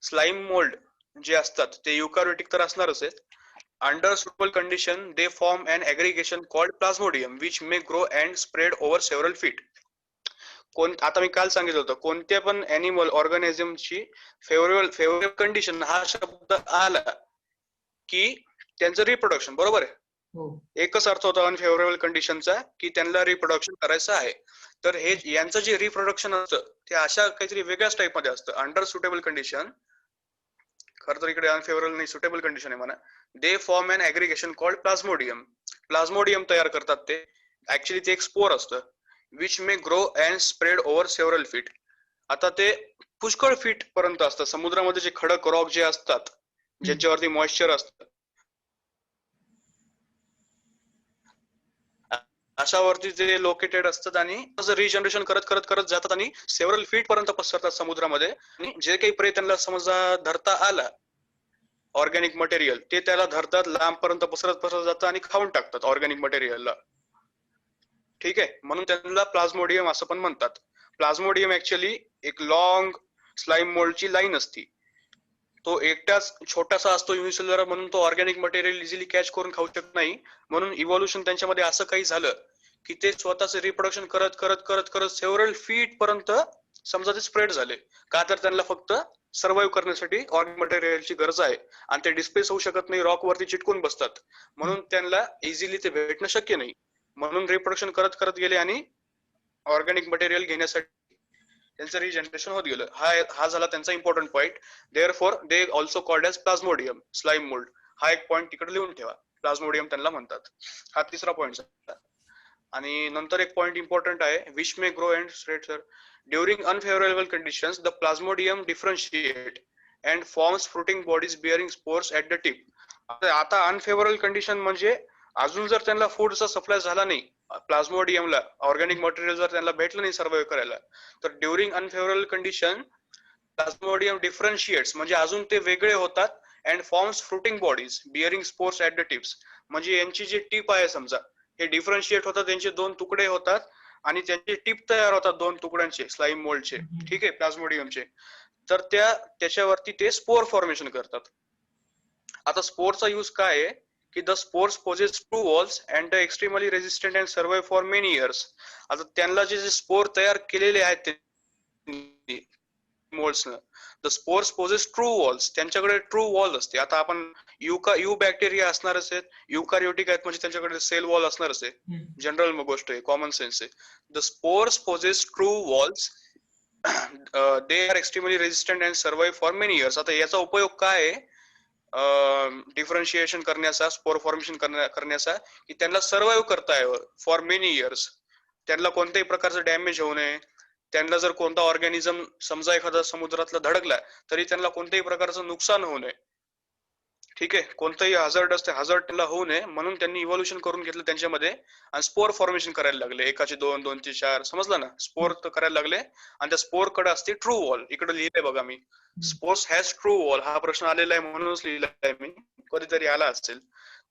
स्लाइम मोल्ड जे असतात ते युकॅरियोटिक तर असणारच आहेत. Under suitable condition they form an aggregation called plasmodium which may grow and spread over several feet. आता मी काल सांगितलं होतं, कोणत्या पण अॅनिमल ऑर्गॅनिझमची फेवरेबल कंडिशन हा शब्द आला की त्यांचं रिप्रोडक्शन, बरोबर आहे. एकच अर्थ होता अनफेवरेबल कंडिशनचा, की त्यांना रिप्रोडक्शन करायचं आहे. तर हे यांचं जे रिप्रोडक्शन असतं ते अशा काहीतरी वेगळ्याच टाईप मध्ये असतं. अंडर सुटेबल कंडिशन, खरं तर इकडे अनफेवरेबल नाही, सुटेबल कंडिशन आहे म्हणा. They form an aggregation called plasmodium. Plasmodium तयार करतात ते. ऍक्च्युली ते एक स्पोर असतं, which may grow and spread over several feet. आता ते पुष्कळ फीट पर्यंत असतं. समुद्रामध्ये जे खडक रॉक जे असतात, ज्यांच्यावरती मॉइश्चर असतं, अशावरती ते लोकेटेड असतात, आणि रिजनरेशन करत करत करत जातात आणि सेव्हरल फीट पर्यंत पसरतात समुद्रामध्ये. आणि जे काही प्रे त्यांना समजा धरता आला ऑर्गॅनिक मटेरियल, ते त्याला धरतात, लांबपर्यंत पसरत पसरत जातं आणि खाऊन टाकतात ऑर्गॅनिक मटेरियलला. ठीक आहे, म्हणून त्यांना प्लाझ्मोडियम असं पण म्हणतात. प्लाझ्मोडियम ऍक्च्युअली एक लॉंग स्लाइम मोल्डची लाईन असती. तो एकटाच छोटासा असतो युनिसेल्युलर, म्हणून तो ऑर्गॅनिक मटेरियल इझिली कॅच करून खाऊ शकत नाही. म्हणून इव्हॉल्युशन त्यांच्यामध्ये असं काही झालं की ते स्वतःचं रिप्रोडक्शन करत करत करत करत सेव्हरल फीट पर्यंत समजा ते स्प्रेड झाले. का तर त्यांना फक्त सर्व्हाइव्ह करण्यासाठी ऑर्गॅनिक मटेरियलची गरज आहे, आणि ते डिस्प्लेस होऊ शकत नाही, रॉक वरती चिटकून बसतात, म्हणून त्यांना इझिली ते भेटणं शक्य नाही. म्हणून रिप्रोडक्शन करत करत गेले आणि ऑर्गॅनिक मटेरियल घेण्यासाठी त्यांचं रिजनरेशन होत गेलं. हा झाला त्यांचा important point. Therefore they also called as plasmodium, slime mold. हा एक पॉईंट तिकडे लिहून ठेवा, प्लाझ्मोडियम त्यांना म्हणतात. हा तिसरा पॉईंट झाला. आणि नंतर एक पॉईंट इम्पॉर्टंट आहे, which may grow and spread. Sir, during unfavourable conditions the plasmodium differentiate and forms fruiting bodies bearing spores at the tip. आता अनफेवरेबल कंडिशन म्हणजे अजून जर त्यांना फूडचा सप्लाय झाला नाही, प्लाझ्मोडियमला ऑर्गॅनिक मटेरियल जर त्यांना भेटलं नाही सर्व्हाइव्ह करायला, तर ड्युरिंग अनफेवरेबल कंडिशन प्लाझ्मोडियम डिफरन्शिएट्स म्हणजे अजून ते वेगळे होतात, and forms fruiting bodies bearing spores at the tips. म्हणजे यांची जी टिप आहे समजा, हे डिफरन्शिएट होतात, त्यांचे 2 तुकडे होतात आणि त्यांचे टिप तयार होतात 2 तुकड्यांचे स्लाइम मोल्डचे. ठीक आहे, प्लाझ्मोडियमचे. तर त्याच्यावरती ते स्पोर फॉर्मेशन करतात. आता स्पोरचा यूज काय आहे की the spores possess 2 walls and the extremely resistant and survive for many years. आता त्यांना जे स्पोर तयार केलेले आहेत मोल्ड्सनं, the spores possess true walls, त्यांच्याकडे ट्रू वॉल असते. आता आपण यू बॅक्टेरिया असणारच आहेत, युकॅरियोटिक आहेत म्हणजे त्यांच्याकडे सेल वॉल असणारच आहे. जनरल गोष्ट आहे, कॉमन सेन्स आहे. The spores possess true walls, they are extremely resistant and survive for many years. आता याचा उपयोग काय आहे डिफरन्शिएशन करण्याचा, स्पोर फॉर्मेशन करण्याचा, की त्यांना सर्व्हाइव्ह करता यावं फॉर मेनी इयर्स. त्यांना कोणत्याही प्रकारचं डॅमेज होऊ नये. त्यांना जर कोणता ऑर्गॅनिझम समजा एखादा समुद्रातला धडकला तरी त्यांना कोणत्याही प्रकारचं नुकसान होऊ नये. ठीक आहे, कोणतंही हझार्ड असते, हझार्ड त्यांना होऊ नये म्हणून त्यांनी इव्होल्युशन करून घेतलं त्यांच्यामध्ये आणि स्पोर फॉर्मेशन करायला लागले. एकाचे दोन, दोनचे चार, समजलं ना? स्पोर करायला लागले आणि त्या स्पोर कडे असते ट्रू वॉल. इकडे लिहिलंय बघा मी, स्पोर्स हॅज ट्रू वॉल. हा प्रश्न आलेला आहे म्हणूनच लिहिलाय मी, कधीतरी आला असेल.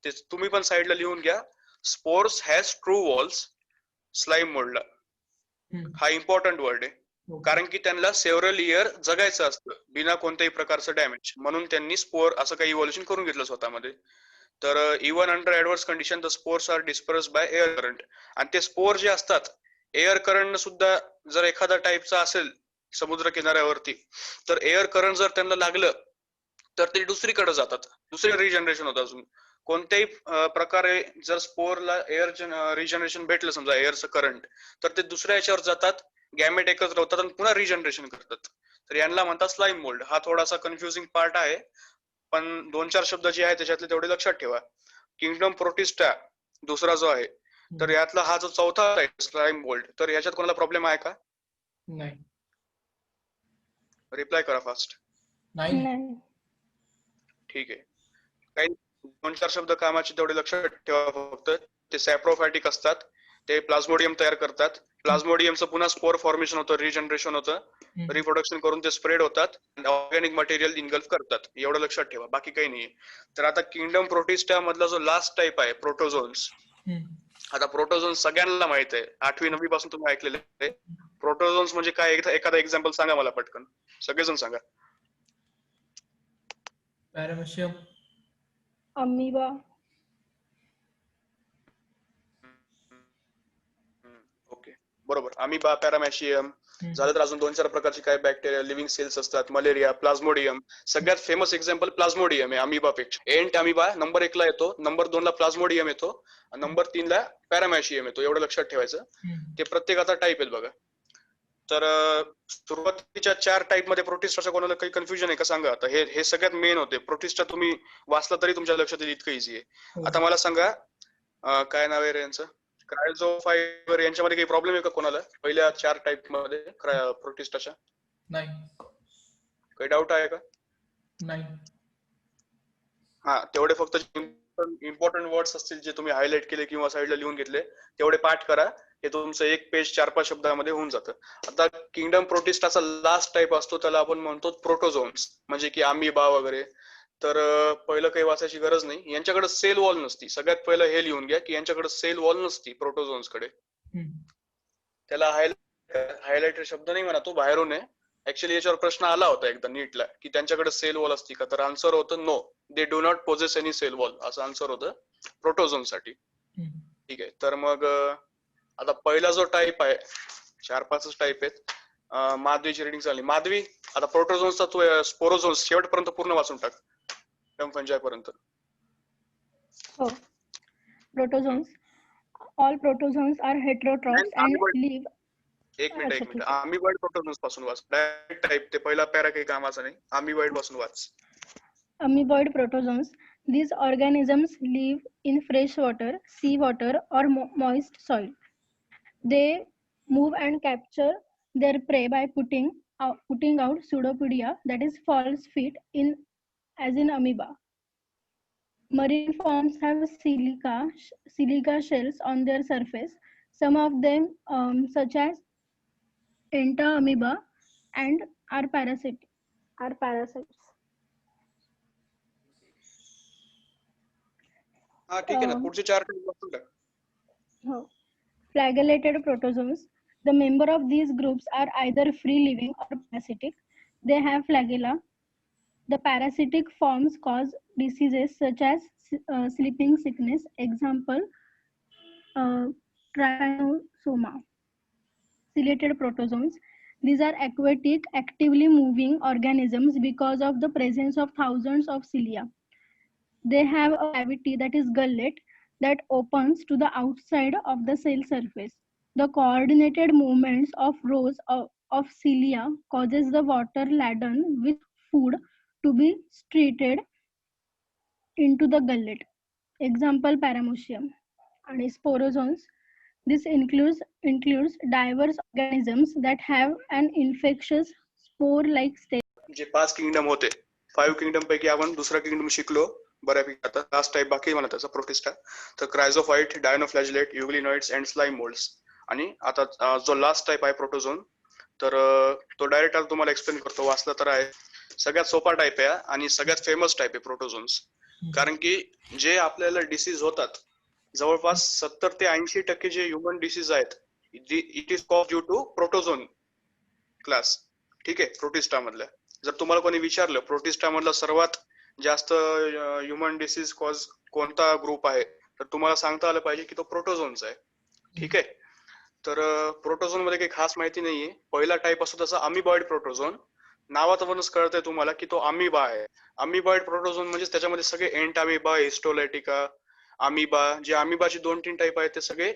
ते तुम्ही पण साईडला लिहून घ्या. Spores has true walls slime मोल्डला. हा इम्पॉर्टंट वर्ड आहे, कारण की त्यांना सेव्हरल इयर जगायचं असतं बिना कोणत्याही प्रकारचं डॅमेज, म्हणून त्यांनी स्पोर असं काही इव्होल्युशन करून घेतलं स्वतःमध्ये. तर even under adverse condition the spores are disperse by air current. आणि ते स्पोर जे असतात एअर करंट सुद्धा जर एखाद्या टाईपचा असेल समुद्र किनाऱ्यावरती, तर एअर करंट जर त्यांना लागलं तर ते दुसरीकडे जातात, दुसरे रिजनरेशन होतं. अजून कोणत्याही प्रकारे जर स्पोरला एअर रिजनरेशन भेटलं, समजा एअरचं करंट, तर ते दुसऱ्या याच्यावर जातात, गॅमेट एकत्र होतात आणि पुन्हा रिजनरेशन करतात. तर यांना म्हणतात स्लाइम मोल्ड. हा थोडासा कन्फ्युजिंग पार्ट आहे, पण 2-4 शब्द जे आहेत त्याच्यातले तेवढे लक्षात ठेवा. किंगडम प्रोटिस्टा दुसरा जो आहे, तर यातला हा जो चौथा आहे स्लाइम मोल्ड, तर याच्यात कोणाला प्रॉब्लेम आहे का? नाही. रिप्लाय करा फास्ट. नाही. नाही. ठीक आहे. काही 2-4 शब्द कामाचे तेवढे लक्षात ठेवा फक्त. ते सॅप्रोफॅटिक असतात, ते प्लाझ्मोडियम तयार करतात. प्लाझ्मोडियमचं पुन्हा स्पोर फॉर्मेशन होतं, रिजनरेशन होतं, रिप्रोडक्शन करून ते स्प्रेड होतात, ऑर्गॅनिक मटेरियल इनगल्फ करतात. एवढं लक्षात ठेवा, बाकी काही नाहीये. तर आता किंगडम प्रोटिस्टा मधला जो लास्ट टाइप आहे प्रोटोझोन्स. आता प्रोटोझोन्स सगळ्यांना माहित आहे, 8वी-9वी पासून तुम्ही ऐकलेले आहे. प्रोटोझोन्स म्हणजे काय, एखादा एक्झाम्पल सांगा मला पटकन, सगळेजण सांगा. पॅरामेशियम. अमिबा. ओके, बरोबर. अमिबा, पॅरामॅशियम झालं. तर अजून 2-4 प्रकारचे काय बॅक्टेरिया, लिव्हिंग सेल्स असतात, मलेरिया, प्लाझ्मोडियम. सगळ्यात फेमस एक्झाम्पल प्लाझ्मोडियम आहे अमिबापेक्षा. एंट अमिबा नंबर 1 ला येतो, नंबर 2 ला प्लाझ्मोडियम येतो, नंबर 3 ला पॅरामॅशियम येतो. एवढं लक्षात ठेवायचं. ते प्रत्येकाचा टाईप आहेत बघा. तर सुरुवातीच्या 4 टाईप मध्ये प्रोटिस्टाच्या कोणाला काही कन्फ्युजन आहे का सांगा. आता हे सगळ्यात मेन होते. प्रोटिस्टा तुम्ही वाचला तरी तुमच्या लक्षात येईल, इतकं इझी आहे. आता मला सांगा, काय नाव आहे रे यांचं, क्रायोझोफायबर, यांच्यामध्ये काही प्रॉब्लेम आहे का कोणाला पहिल्या 4 टाईप मध्ये प्रोटिस्टाच्या? नाही. काही डाऊट आहे का? नाही. हा, तेवढे फक्त इम्पॉर्टंट वर्ड्स असतील जे तुम्ही हायलाइट केले किंवा साईडला लिहून घेतले, तेवढे पाठ करा. हे तुमचं 1 पेज 4-5 शब्दामध्ये होऊन जातं. आता किंगडम प्रोटिस्टाचा लास्ट टाईप असतो, त्याला आपण म्हणतो प्रोटोझोन्स, म्हणजे की अमिबा वगैरे. तर पहिलं काही वाचायची गरज नाही. यांच्याकडे सेल वॉल नसती. सगळ्यात पहिलं हे लिहून घ्या की यांच्याकडे सेल वॉल नसती प्रोटोझोन्स कडे. त्याला हायलाइटेड शब्द नाही म्हणा, तो बाहेरून आहे. ऍक्च्युअली याच्यावर प्रश्न आला होता एकदा नीटला की त्यांच्याकडे सेल वॉल असती का, तर आन्सर होतं no, they do not possess any cell wall, असं आन्सर होतं प्रोटोझोन साठी. ठीक आहे. तर मग आता पहिला जो टाईप आहे, 4-5 टाईप आहेत. माधवीची रिडिंग चालली. माधवी, आता प्रोटोझोन्सचा तू स्पोरोझोन्स शेवटपर्यंत पूर्ण वाचून टाक, पर्यंत. हो. Protozoans. All protozoans are heterotrophs and live. एक मिनिट अच्छा, ठीक आहे. अमिबॉइड प्रोटोझोन्स पासून वाच. डायरेक्ट टाईप, ते पहिला पॅरा काही कामाचा नाही. अमिबॉइड पासून वाच. Amoeboid protozoans. These organisms live in fresh water, sea water, or moist soil. They move and capture their prey by putting out pseudopodia, that is false feet, as in amoeba. Marine forms have silica shells on their surface. Some of them, such as entamoeba, and are parasites. हा, ठीक आहे ना, पुढचे 4 type वाचून टाक. Flagellated protozoans. The member of these groups are either free living or parasitic. They have flagella. The parasitic forms cause diseases such as sleeping sickness. Example, trypanosoma. Ciliated protozoans. These are aquatic, actively moving organisms because of the presence of thousands of cilia. They have a cavity, that is gullet, that opens to the outside of the cell surface. The coordinated movements of rows of cilia causes the water laden with food to be secreted into the gullet. Example, paramecium. And sporozoans. This includes diverse organisms that have an infectious spore-like state. जे 5 kingdom होते, 5 kingdom पैकी आपण दुसरा kingdom शिकलो, बऱ्यापैकी. आता last type बाकी म्हणा त्याचा प्रोटिस्टा, तर क्रायझोफाइट, डायनोफ्लॅजिलेट, युग्लिनॉइड्स अँड स्लाइम मोल्ड्स. आणि आता जो लास्ट टाईप आहे प्रोटोझोन, तर तो डायरेक्ट आता तुम्हाला एक्सप्लेन करतो, वाचला तर आहे. सगळ्यात सोपा टाईप आहे आणि सगळ्यात फेमस टाईप आहे प्रोटोझोन्स. कारण की जे आपल्याला डिसीज होतात, जवळपास 70 ते 80% जे ह्युमन डिसीज आहेत, it is cause due to protozoan class. ठीक आहे, प्रोटिस्टा मधल्या. जर तुम्हाला कोणी विचारलं प्रोटिस्टा मधला सर्वात जास्त ह्युमन डिसीज कॉज कोणता ग्रुप आहे, तर तुम्हाला सांगता आलं पाहिजे की तो प्रोटोझोनचा आहे. ठीक आहे. तर प्रोटोझोन मध्ये काही खास माहिती नाहीये. पहिला टाईप असतो त्याचा अमिबॉइड प्रोटोझोन. नावातूनच कळतंय तुम्हाला की तो अमिबा आहे. अमिबॉइड प्रोटोझोन म्हणजे त्याच्यामध्ये सगळे एंट अमिबा, हिस्टोलायटिका, अमिबा, जे अमिबाचे 2-3 टाईप आहेत ते सगळे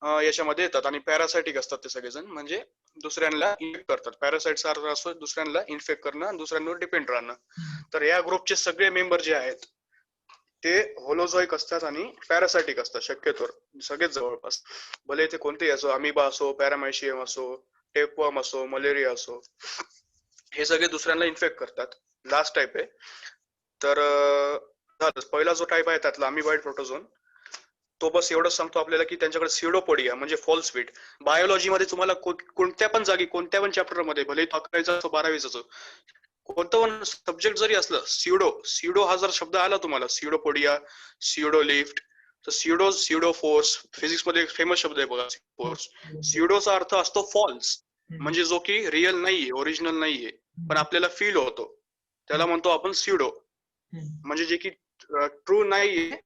याच्यामध्ये येतात. आणि पॅरासायटिक असतात ते सगळेजण, म्हणजे दुसऱ्यांना इन्फेक्ट करतात. पॅरासाइटचा अर्थ असतो दुसऱ्यांना इन्फेक्ट करणं आणि दुसऱ्यांवर डिपेंड राहणं. तर या ग्रुपचे सगळे मेंबर जे आहेत ते होलोझोईक असतात आणि पॅरासायटिक असतात शक्यतोवर, सगळेच जवळपास. भले ते कोणतेही असो, अमिबा असो, पॅरामायशियम असो, टेपवर्म असो, मलेरिया असो, हे सगळे दुसऱ्यांना इन्फेक्ट करतात. लास्ट टाईप आहे. तर पहिला जो टाईप आहे त्यातला अमिबॉइड प्रोटोझोन, तो बस एवढंच सांगतो आपल्याला की त्यांच्याकडे सिडोपोडिया म्हणजे फॉल्स स्वीट. बायोलॉजीमध्ये तुम्हाला कोणत्या पण जागी, कोणत्या पण चॅप्टर मध्ये, भले 11वीचा असो 12वीचा असो, कोणतं पण सब्जेक्ट जरी असलं, सिडो हा जर शब्द आला तुम्हाला, सिडोपोडिया, सिडो लिफ्ट, तर सिडो फोर्स, फिजिक्स मध्ये एक फेमस शब्द आहे बघा, फोर्स. सिडोचा अर्थ असतो फॉल्स, म्हणजे जो की रिअल नाहीये, ओरिजिनल नाहीये, पण आपल्याला फील होतो, त्याला म्हणतो आपण सिडो. म्हणजे जे की ट्रू नाहीये,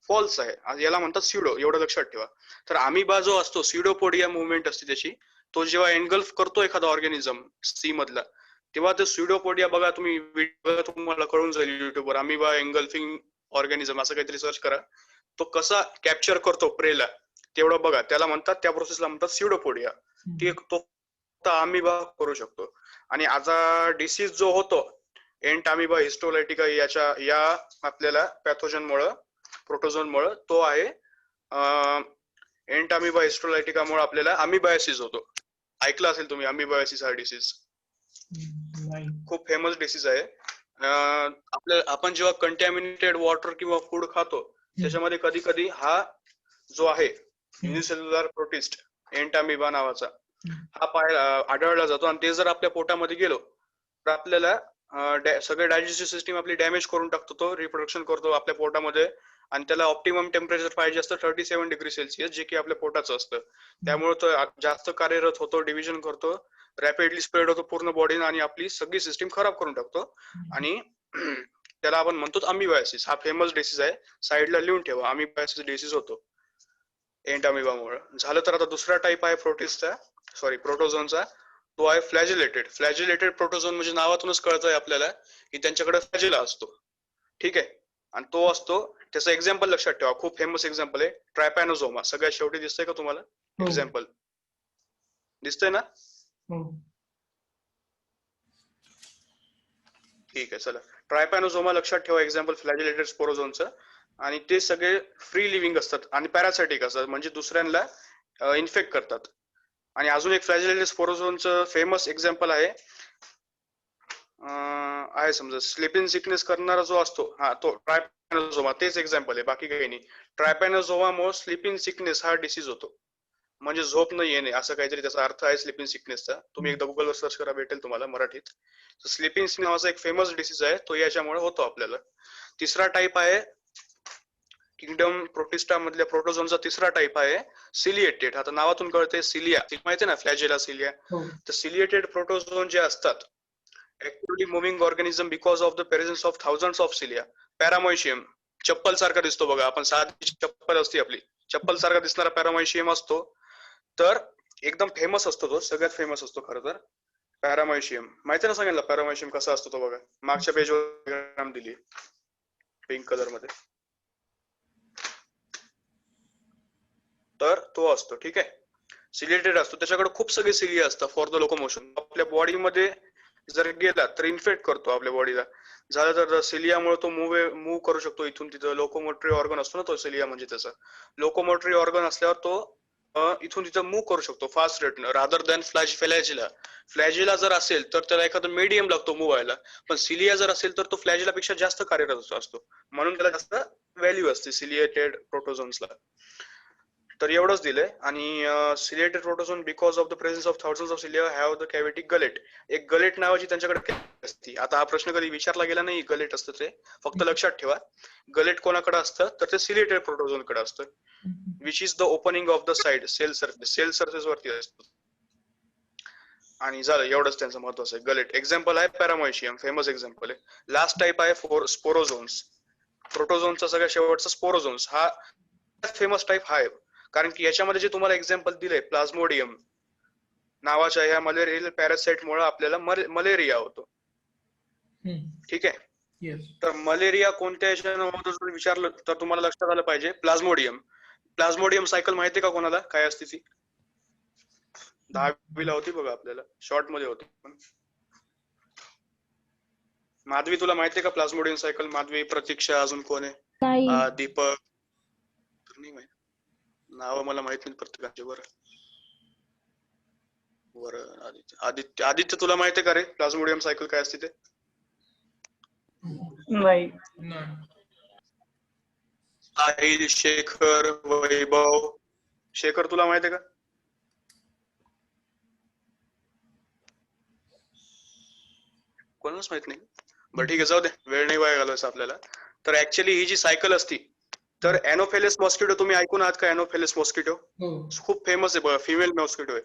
फॉल्स आहे, याला म्हणतात सिडो. एवढं लक्षात ठेवा. तर अमिबा जो असतो, सिडोपोडिया मुवमेंट असते त्याची, तो जेव्हा एनगल्फ करतो एखादा ऑर्गॅनिझम सी मधला, तेव्हा ते स्युडोपोडिया बघा तुम्ही, तुम्हाला कळून जाईल युट्यूबवर, अमिबा एंगल्फिंग ऑर्गॅनिझम असं काहीतरी सर्च करा. तो कसा कॅप्चर करतो प्रेला तेवढं बघा, त्याला म्हणतात, त्या प्रोसेसला म्हणतात स्युडोपोडिया. तो अमिबा करू शकतो. आणि आता डिसीज जो होतो एंट अमिबा, हिस्टोलायटिका, या आपल्याला पॅथोजन मुळे, प्रोटोझोन मुळे, तो आहे एंट अमिबा, हिस्टोलायटिका मुळे आपल्याला अमिबायसिस होतो. ऐकलं असेल तुम्ही अमिबायसिस हा डिसीज, खूप फेमस डिसीज आहे. आपण जेव्हा कंटॅमिनेटेड वॉटर किंवा फूड खातो, त्याच्यामध्ये कधी कधी हा जो आहे युनिसेल्युलर प्रोटिस्ट एंट अमिबा नावाचा, हा आढळला जातो. आणि ते जर आपल्या पोटामध्ये गेलो तर आपल्याला सगळे डायजेस्टिव्ह सिस्टीम आपली डॅमेज करून टाकतो. तो रिप्रोडक्शन करतो आपल्या पोटामध्ये, आणि त्याला ऑप्टिमम टेम्परेचर पाहिजे असतं 37 डिग्री सेल्सिअस, जे की आपल्या पोटाचं असतं. त्यामुळे तो जास्त कार्यरत होतो, डिव्हिजन करतो, रॅपिडली स्प्रेड होतो पूर्ण बॉडीने, आणि आपली सगळी सिस्टीम खराब करून टाकतो. आणि त्याला आपण म्हणतो अमिबायसिस. हा फेमस डिसीज आहे, साईडला लिहून ठेवा, अमिबायसिस डिसीज होतो एंट अमिबामुळे. झालं तर आता दुसरा टाईप आहे प्रोटोझोनचा, तो आहे फ्लॅजिलेटेड. फ्लॅजिलेटेड प्रोटोझोन म्हणजे नावातूनच कळतंय आपल्याला की त्यांच्याकडे फ्लॅजिला असतो. ठीक आहे. आणि तो असतो, त्याचं एक्झाम्पल लक्षात ठेवा, खूप फेमस एक्झाम्पल आहे ट्रायपॅनोझोमा. सगळ्यात शेवटी दिसतंय का तुम्हाला एक्झाम्पल? दिसतंय ना? ठीक आहे, चला. ट्रायपॅनोझोमा लक्षात ठेवा एक्झाम्पल फ्लॅजिलेटेड स्पोरोझोनचं. आणि ते सगळे फ्री लिव्हिंग असतात आणि पॅरासायटिक असतात, म्हणजे दुसऱ्यांना इन्फेक्ट करतात. आणि अजून एक फ्लॅजिलेटेड स्पोरोझोनचं फेमस एक्झाम्पल आहे समजा स्लीपिंग सिकनेस करणारा जो असतो, हा तो ट्रायपॅनोझोमा, तेच एक्झाम्पल आहे, बाकी काही नाही. ट्रायपॅनोझोमामुळे स्लीपिंग सिकनेस हा डिसीज होतो, म्हणजे झोप न येणे, असं काहीतरी त्याचा अर्थ आहे स्लीपिंग सिकनेसचा. तुम्ही एकदा गुगलवर सर्च करा, भेटेल तुम्हाला मराठीत. स्लीपिंग सिकनेस नावाचा एक फेमस डिसीज आहे, तो याच्यामुळे होतो आपल्याला. तिसरा टाईप आहे किंगडम प्रोटिस्टा मधल्या प्रोटोझोनचा, तिसरा टाईप आहे सिलिएटेड. आता नावातून कळते सिलिया, माहिती ना, फ्लॅजेला, सिलिया. तर सिलिएटेड प्रोटोझोन जे असतात, actively moving organism because of the presence of thousands of cilia. Paramecium, चप्पल सारखा दिसतो बघा, आपण साधी चप्पल असते आपली, चप्पल सारखा दिसणारा पॅरामोशियम असतो. तर एकदम फेमस असतो तो, सगळ्यात फेमस असतो खरं तर पॅरामोशियम. माहिती ना सगळ्यांना पॅरामोशियम कसा असतो तो? बघा, मागच्या पेजवर दिली पिंक कलर मध्ये, तर तो असतो. ठीक आहे, सिलिएटेड असतो, त्याच्याकडे खूप सगळे सिलिया असतात फॉर द लोकोमोशन. आपल्या बॉडीमध्ये जर गेला तर इन्फेक्ट करतो आपल्या बॉडीला. झालं तर सिलियामुळे तो मूव्ह करू शकतो इथून तिथं. लोकोमोटरी ऑर्गन असतो ना तो सिलिया, म्हणजे त्याचा लोकोमोटरी ऑर्गन असल्यावर तो इथून तिथं मूव्ह करू शकतो फास्ट रेटनं रादर दॅन फ्लॅजिला. फ्लॅजिला जर असेल तर त्याला एखादा मीडियम लागतो मूव्ह व्हायला, पण सिलिया जर असेल तर तो फ्लॅजिला पेक्षा जास्त कार्यरत असतो, म्हणून त्याला जास्त व्हॅल्यू असते सिलिएटेड प्रोटोझोन्सला. तर एवढंच दिलंय. आणि ciliated protozoan because of the presence of thousands of cilia have the cavity gullet. एक गलेट नावाची त्यांच्याकडे असते. आता हा प्रश्न कधी विचारला गेला नाही गलेट असतं ते, फक्त लक्षात ठेवा गलेट कोणाकडे असतं तर ते सिलिएटेड प्रोटोझोन कडे असतं, which is the opening of the side cell surface वरती असतो. आणि झालं एवढंच त्यांचं महत्वाचं आहे गलेट. एक्झाम्पल आहे पॅरामोइशियम, फेमस एक्झाम्पल आहे. लास्ट टाईप आहे स्पोरोझोन्स. प्रोटोझोनचा सगळ्यात शेवटचा स्पोरोझोन्स हा फेमस टाईप आहे, कारण की याच्यामध्ये जे तुम्हाला एक्झाम्पल दिलंय प्लाझ्मोडियम नावाच्या ह्या मलेरियल पॅरासाइट मुळे आपल्याला मलेरिया होतो. ठीक आहे. Yes. तर मलेरिया कोणत्या याच्यानं होतं जर विचारलं तर तुम्हाला लक्षात आलं पाहिजे प्लाझ्मोडियम. प्लाझ्मोडियम सायकल माहितीये का कोणाला काय असते ती? 10वीला होती बघा, आपल्याला शॉर्ट मध्ये होती. माधवी तुला माहितीये का प्लाझ्मोडियम सायकल? माधवी, प्रतीक्षा, अजून कोण आहे? नाही. दीपक, नाही माहिती नाव मला माहित नाही प्रत्येकाचे. बरं आदित्य तुला माहितीये का रे प्लाझ्मोडियम सायकल काय असते ते? नाही. साहिल, शेखर, वैभव. शेखर तुला माहितीये का? कोणालाच माहित नाही. बरं ठीक आहे, जाऊ दे, वेळ नाही वाया घालवायचा आपल्याला. तर ऍक्च्युअली ही जी सायकल असती तर एनोफेलस मॉस्किटो तुम्ही ऐकून आहात का? एनोफेलस मॉस्किटो खूप फेमस आहे बघा, फिमेल मॉस्किटो आहे.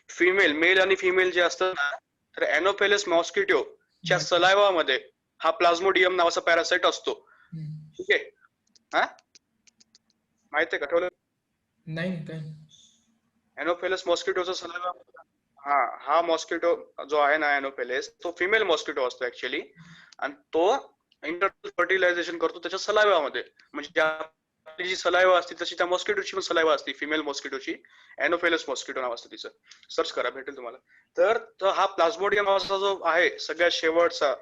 फिमेल, मेल आणि फिमेल जे असतात ना, तर एनोफेलस मॉस्किटोच्या सलायवामध्ये हा प्लाझ्मोडियम नावाचा पॅरासाइट असतो. ठीक आहे. हा माहितीये का? ठेवलं नाही काय? एनोफेलस मॉस्किटोचा सलायवा, हा मॉस्किटो जो आहे ना एनोफेलस, तो फिमेल मॉस्किटो असतो ऍक्च्युअली, आणि तो इंटरनल फर्टिलायझेशन करतो त्याच्या सलायवामध्ये. म्हणजे आपली जी सलायवा असते तशी त्या मॉस्किटोची पण सलायवा असते, फिमेल मॉस्किटोची. एनोफेलस मॉस्किटो नाव असतं तिचं, सर्च करा भेटेल तुम्हाला. तर हा प्लाझ्मोडियम नावाचा जो आहे सगळ्यात शेवटचा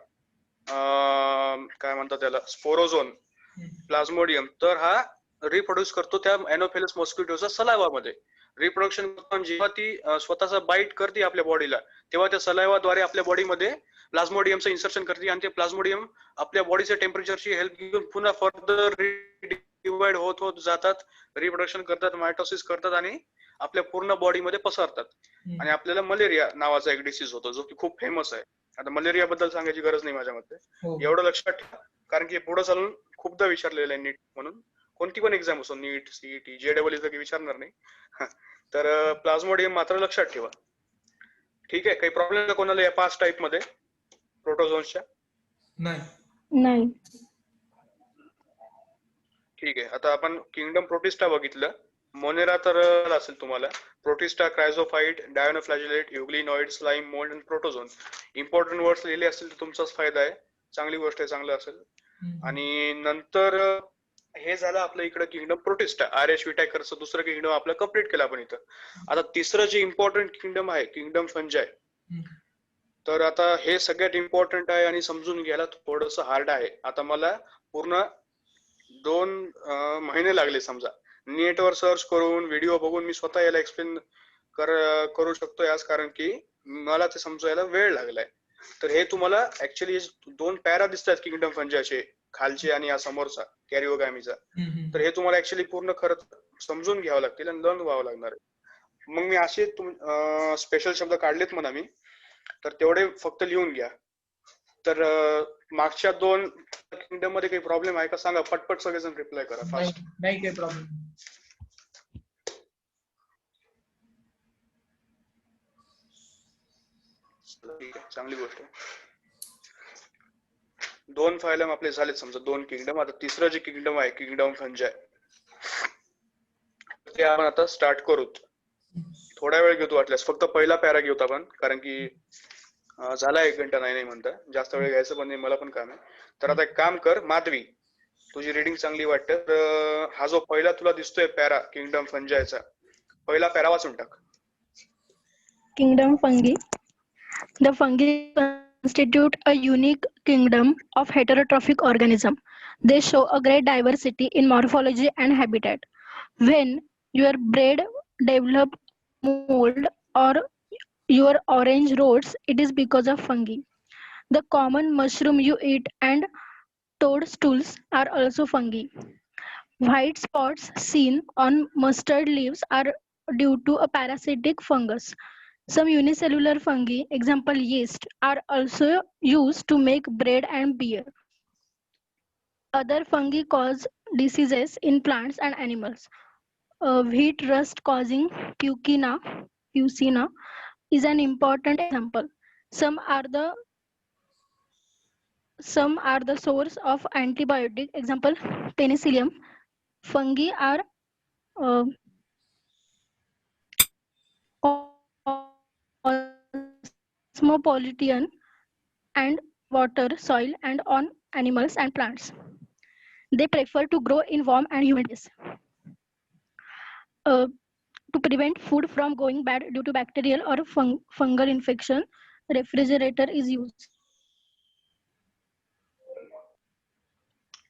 काय म्हणतात त्याला, स्पोरोझोन प्लाझ्मोडियम, तर हा रिप्रोड्यूस करतो त्या एनोफेलस मॉस्किटोच्या सलायवामध्ये. रिप्रोडक्शन जेव्हा ती स्वतःचा बाईट करते आपल्या बॉडीला, तेव्हा त्या सलायवाद्वारे आपल्या बॉडीमध्ये प्लाझ्मोडियमचं इन्सर्शन करते, आणि ते प्लाझ्मोडियम आपल्या बॉडीच्या टेम्परेचरची हेल्प घेऊन पुन्हा फर्दर डिवाइड होत जातात, रिप्रोडक्शन करतात, मायटोसिस करतात आणि आपल्या पूर्ण बॉडीमध्ये पसरतात. आणि आपल्याला मलेरिया नावाचा एक डिसीज होतो जो की खूप फेमस आहे. आता मलेरिया बद्दल सांगायची गरज नाही माझ्या मते, एवढं लक्षात ठेवा, कारण की पुढे चालून खूपदा विचारलेलं आहे नीट म्हणून. कोणती पण एक्झाम असो, नीट, सीईटी, जेडबल विचारणार नाही. तर प्लाझ्मोडियम मात्र लक्षात ठेवा. ठीक आहे. काही प्रॉब्लेम का कोणाला या 5 टाईप मध्ये प्रोटोझोन्सच्या? नाही. ठीक आहे. आता आपण किंगडम प्रोटिस्टा बघितलं. मोनेरा तर असेल तुम्हाला. प्रोटिस्टा, क्रायझोफाइट, डायनोफ्लॅजिलेट, युग्लिनॉइड, स्लाइम, मोल्ड आणि प्रोटोझोन. इम्पॉर्टंट वर्ड्स लिहिले असतील तर तुमचाच फायदा आहे, चांगली गोष्ट आहे, चांगलं असेल. आणि नंतर हे झालं आपलं इकडे किंगडम प्रोटिस्टा. आर.एच. विटायकरचं दुसरं किंगडम आपलं कम्प्लीट केलं आपण इथं. आता तिसरं जे इम्पॉर्टंट किंगडम आहे किंगडम फंजाय. तर आता हे सगळ्यात इम्पॉर्टंट आहे आणि समजून घ्यायला थोडंसं हार्ड आहे. आता मला पूर्ण 2 महिने लागले समजा, नेटवर सर्च करून व्हिडिओ बघून मी स्वतः याला एक्सप्लेन करू शकतोय आज, कारण की मला ते समजायला वेळ लागलाय. तर हे तुम्हाला ऍक्च्युअली 2 पॅरा दिसतात किंगडम फंजाचे, खालचे आणि हा समोरचा कॅरिओगॅमीचा. तर हे तुम्हाला ऍक्च्युअली पूर्ण खरंच समजून घ्यावं लागतील आणि लर्न व्हावं लागणार आहे. मग मी असे स्पेशल शब्द काढलेत म्हणा मी, तर तेवढे फक्त लिहून घ्या. तर मागच्या 2 किंगडम मध्ये काही प्रॉब्लेम आहे का सांगा, पटपट सगळेजण रिप्लाय करा फास्ट. नाही काही प्रॉब्लेम. ठीक आहे, चांगली गोष्ट आहे. 2 फायलम आपले झालेत समजा, 2 किंगडम. आता तिसरं जे किंगडम आहे किंगडम फंजाय, ते आपण आता स्टार्ट करूत. थोडा वेळ घेतो वाटल्यास, फक्त पहिला पॅरा घेऊत आपण, कारण की झाला 1 घंटा नाही म्हणता, जास्त वेळ घ्यायचं पण नाही, मला पण काम आहे. तर आता एक काम कर माधवी, तुझी रिडिंग चांगली वाटते, तर हा जो पहिला तुला दिसतोय पॅरा किंगडम फंजायचा, पहिला पॅरा वाचून टाक. Kingdom fungi. The fungi constitute a unique kingdom of heterotrophic organism. They show a great diversity in morphology and habitat. When you are bred develop mold or your orange roads, it is because of fungi. The common mushroom you eat and toadstools are also fungi. White spots seen on mustard leaves are due to a parasitic fungus. Some unicellular fungi, example yeast, are also used to make bread and beer. Other fungi cause diseases in plants and animals. Wheat rust causing pucina is an important example. Some are the some are the source of antibiotic. Example, penicillium. Fungi are uh, cosmopolitan and water, soil, and on animals and plants. They prefer to grow in warm and humid places. Uh, to prevent food from going bad due to bacterial or fungal infection, refrigerator is used.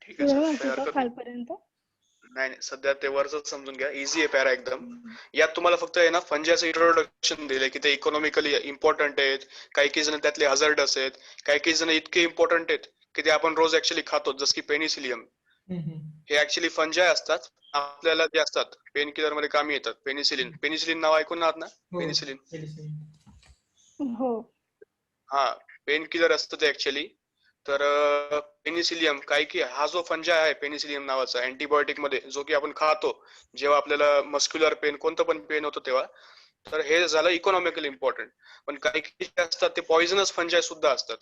ठीक आहे sir, काही हरकत नाही. नाही नाही, सध्या ते वरच समजून घ्या. इझी आहे पॅरा एकदम. यात तुम्हाला फक्त आहे ना फंजाचं इंट्रोडक्शन दिले की ते इकॉनॉमिकली इम्पॉर्टंट आहेत, काही जण त्यातले हझार्डस आहेत, काही जण इतके इम्पॉर्टंट आहेत की ते आपण रोज ऍक्च्युली खातो, जसं की पेनिसिलियम. हे ऍक्च्युली फंजाय असतात, आपल्याला जे असतात पेन किलर मध्ये कामी येतात. पेनिसिलिन नाव ऐकून आहात ना? पेनिसिलिन. हो. हा, पेन किलर असतं ते ऍक्च्युली. तर पेनिसिलियम काही हा जो फंजाय आहे पेनिसिलियम नावाचा अँटीबायोटिक मध्ये, जो की आपण खातो जेव्हा आपल्याला मस्क्युलर पेन, कोणतं पण पेन होतं तेव्हा, तर हे झालं इकॉनॉमिकली इम्पॉर्टंट. पण काही असतात ते पॉइझनस फंजाय सुद्धा असतात.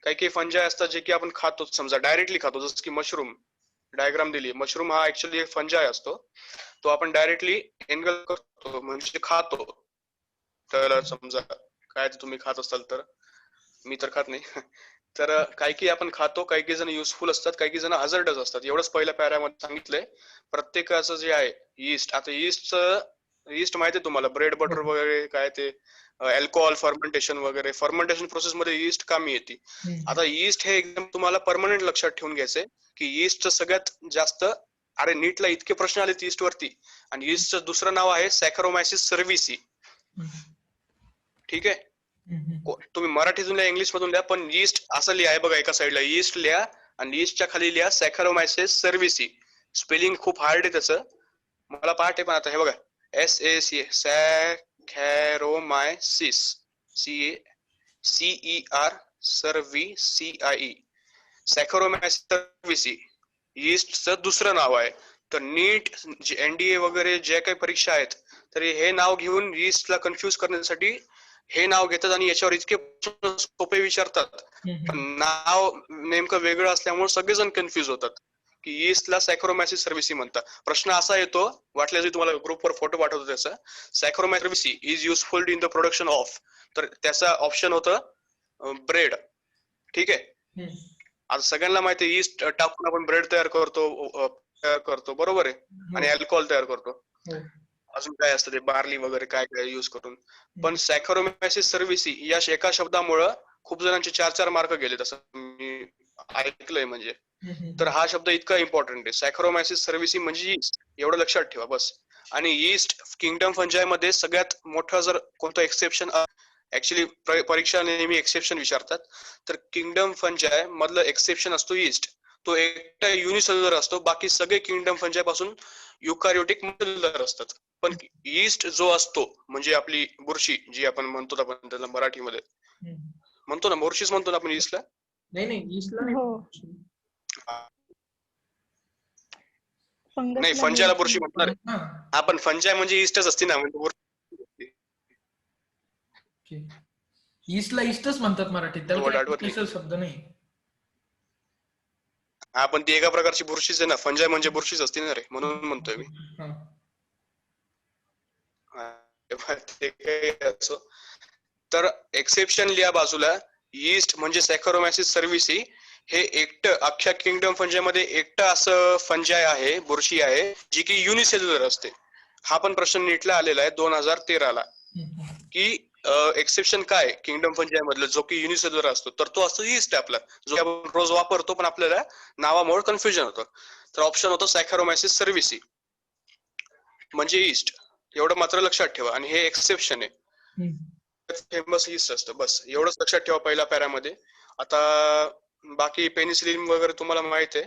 काही फंजाय असतात जे की आपण खातो, समजा डायरेक्टली खातो, जसं की मशरूम. डायग्राम दिली, मशरूम हा ऍक्च्युअली एक फंजाय असतो, तो आपण डायरेक्टली एनगल करतो म्हणजे खातो. तर समजा काय तुम्ही खात असाल तर, मी तर खात नाही. तर काही आपण खातो, काही जण युजफुल असतात, काही जण हझार्डस असतात. एवढंच पहिल्या पॅरामध्ये सांगितलंय. प्रत्येकाचं जे आहे ईस्ट, आता ईस्ट माहिती आहे तुम्हाला, ब्रेड बटर वगैरे काय ते अल्कोहोल फर्मेंटेशन वगैरे, फर्मेंटेशन प्रोसेस मध्ये ईस्ट कामी येते. आता ईस्ट हे एकदम तुम्हाला परमनंट लक्षात ठेवून घ्यायचंय की ईस्टचं सगळ्यात जास्त, अरे नीटला इतके प्रश्न आले ईस्ट वरती, आणि ईस्टचं दुसरं नाव आहे सॅकरोमायसिस सर्व्हिसी. ठीक आहे, तुम्ही मराठीतून लिहा, इंग्लिश मधून लिहा, पण ईस्ट असं लिहा बघा, एका साईडला ईस्ट लिहा आणि ईस्टच्या खाली लिहा सॅकरोमायसिस सर्व्हिसी. स्पेलिंग खूप हार्ड आहे त्याचं, मला पाठ आहे, पण आता हे बघा, SAC सॅकरोमायसिस, CER सर्व्हिसीआई, सॅकरोमायसिस सर्व्हिसी ईस्टचं दुसरं नाव आहे. तर नीट NDA वगैरे जे काही परीक्षा आहेत, तर हे नाव घेऊन ईस्टला कन्फ्युज करण्यासाठी हे नाव घेतात आणि याच्यावर इतके सोपे विचारतात, पण नाव नेमकं वेगळं असल्यामुळे सगळेजण कन्फ्युज होतात की ईस्टला सॅक्रोमायसिस सर्व्हिसी म्हणतात. प्रश्न असा येतो, वाटल्यास तुम्हाला ग्रुपवर फोटो पाठवतो त्याचा, saccharomyces cerevisiae is useful in the production of, तर त्याचा ऑप्शन होतं ब्रेड. ठीक आहे, आता सगळ्यांना माहिती आहे ईस्ट टाकून आपण ब्रेड तयार करतो, बरोबर आहे, आणि अल्कोहोल तयार करतो. अजून काय असतं ते बार्ली वगैरे काय काय युज करून. पण सॅकरोमायसिस सर्व्हिसी या एका शब्दामुळं खूप जणांचे 4-4 मार्क गेले, तसं मी ऐकलंय म्हणजे. तर हा शब्द इतका इम्पॉर्टंट आहे, सॅकरोमायसिस सर्व्हिसी म्हणजे ईस्ट, एवढं लक्षात ठेवा बस. आणि ईस्ट किंगडम फंजाय मध्ये सगळ्यात मोठं जर कोणतं एक्सेप्शन, ऍक्च्युली परीक्षा नेहमी एक्सेप्शन विचारतात, तर किंगडम फंजाय मधलं एक्सेप्शन असतो ईस्ट. तो एकटा युनिसेल्युलर असतो, बाकी सगळे किंगडम फंजाय पासून युकॅरियोटिक मल्युलर असतात. पण ईस्ट जो असतो म्हणजे आपली बुरशी जी आपण म्हणतो, आपण त्याला मराठीमध्ये म्हणतो ना, बुरशीच म्हणतो ना आपण ईस्टला. नाही ईस्टला नाही, फंजायला बुरशी म्हणणार. आपण फंजाय म्हणजे ईस्टच असते ना, म्हणजे ईस्टला ईस्टच म्हणतात मराठीत, त्याला स्पेशल शब्द नाही. हा, पण ती एका प्रकारची बुरशीच आहे ना, फंजाय म्हणजे बुरशीच असते ना रे, म्हणून म्हणतोय मी. तर एक्सेप्शन लिहा बाजूला. ईस्ट म्हणजे सॅकरोमायसिस सर्व्हिसी हे एकटं अख्ख्या किंगडम फंजाय मध्ये एकटं असं फंजाय आहे, बुरशी आहे, जी की युनिसेल्युलर असते. हा पण प्रश्न नीटला आलेला आहे 2013ला की एक्सेप्शन काय किंगडम फंजाय मधलं, जो की युनिसेल्युलर असतो, तर तो असतो ईस्ट आपला, जो आपण रोज वापरतो, पण आपल्याला नावामुळे कन्फ्युजन होतं. तर ऑप्शन होतं सॅकरोमायसिस सर्व्हिसी म्हणजे ईस्ट. एवढं मात्र लक्षात ठेवा. आणि हे एक्सेप्शन आहे. फेमस यीस्ट असतं, बस एवढंच लक्षात ठेवा पहिल्या पॅरामध्ये. आता बाकी पेनिसिलिन वगैरे तुम्हाला माहित आहे.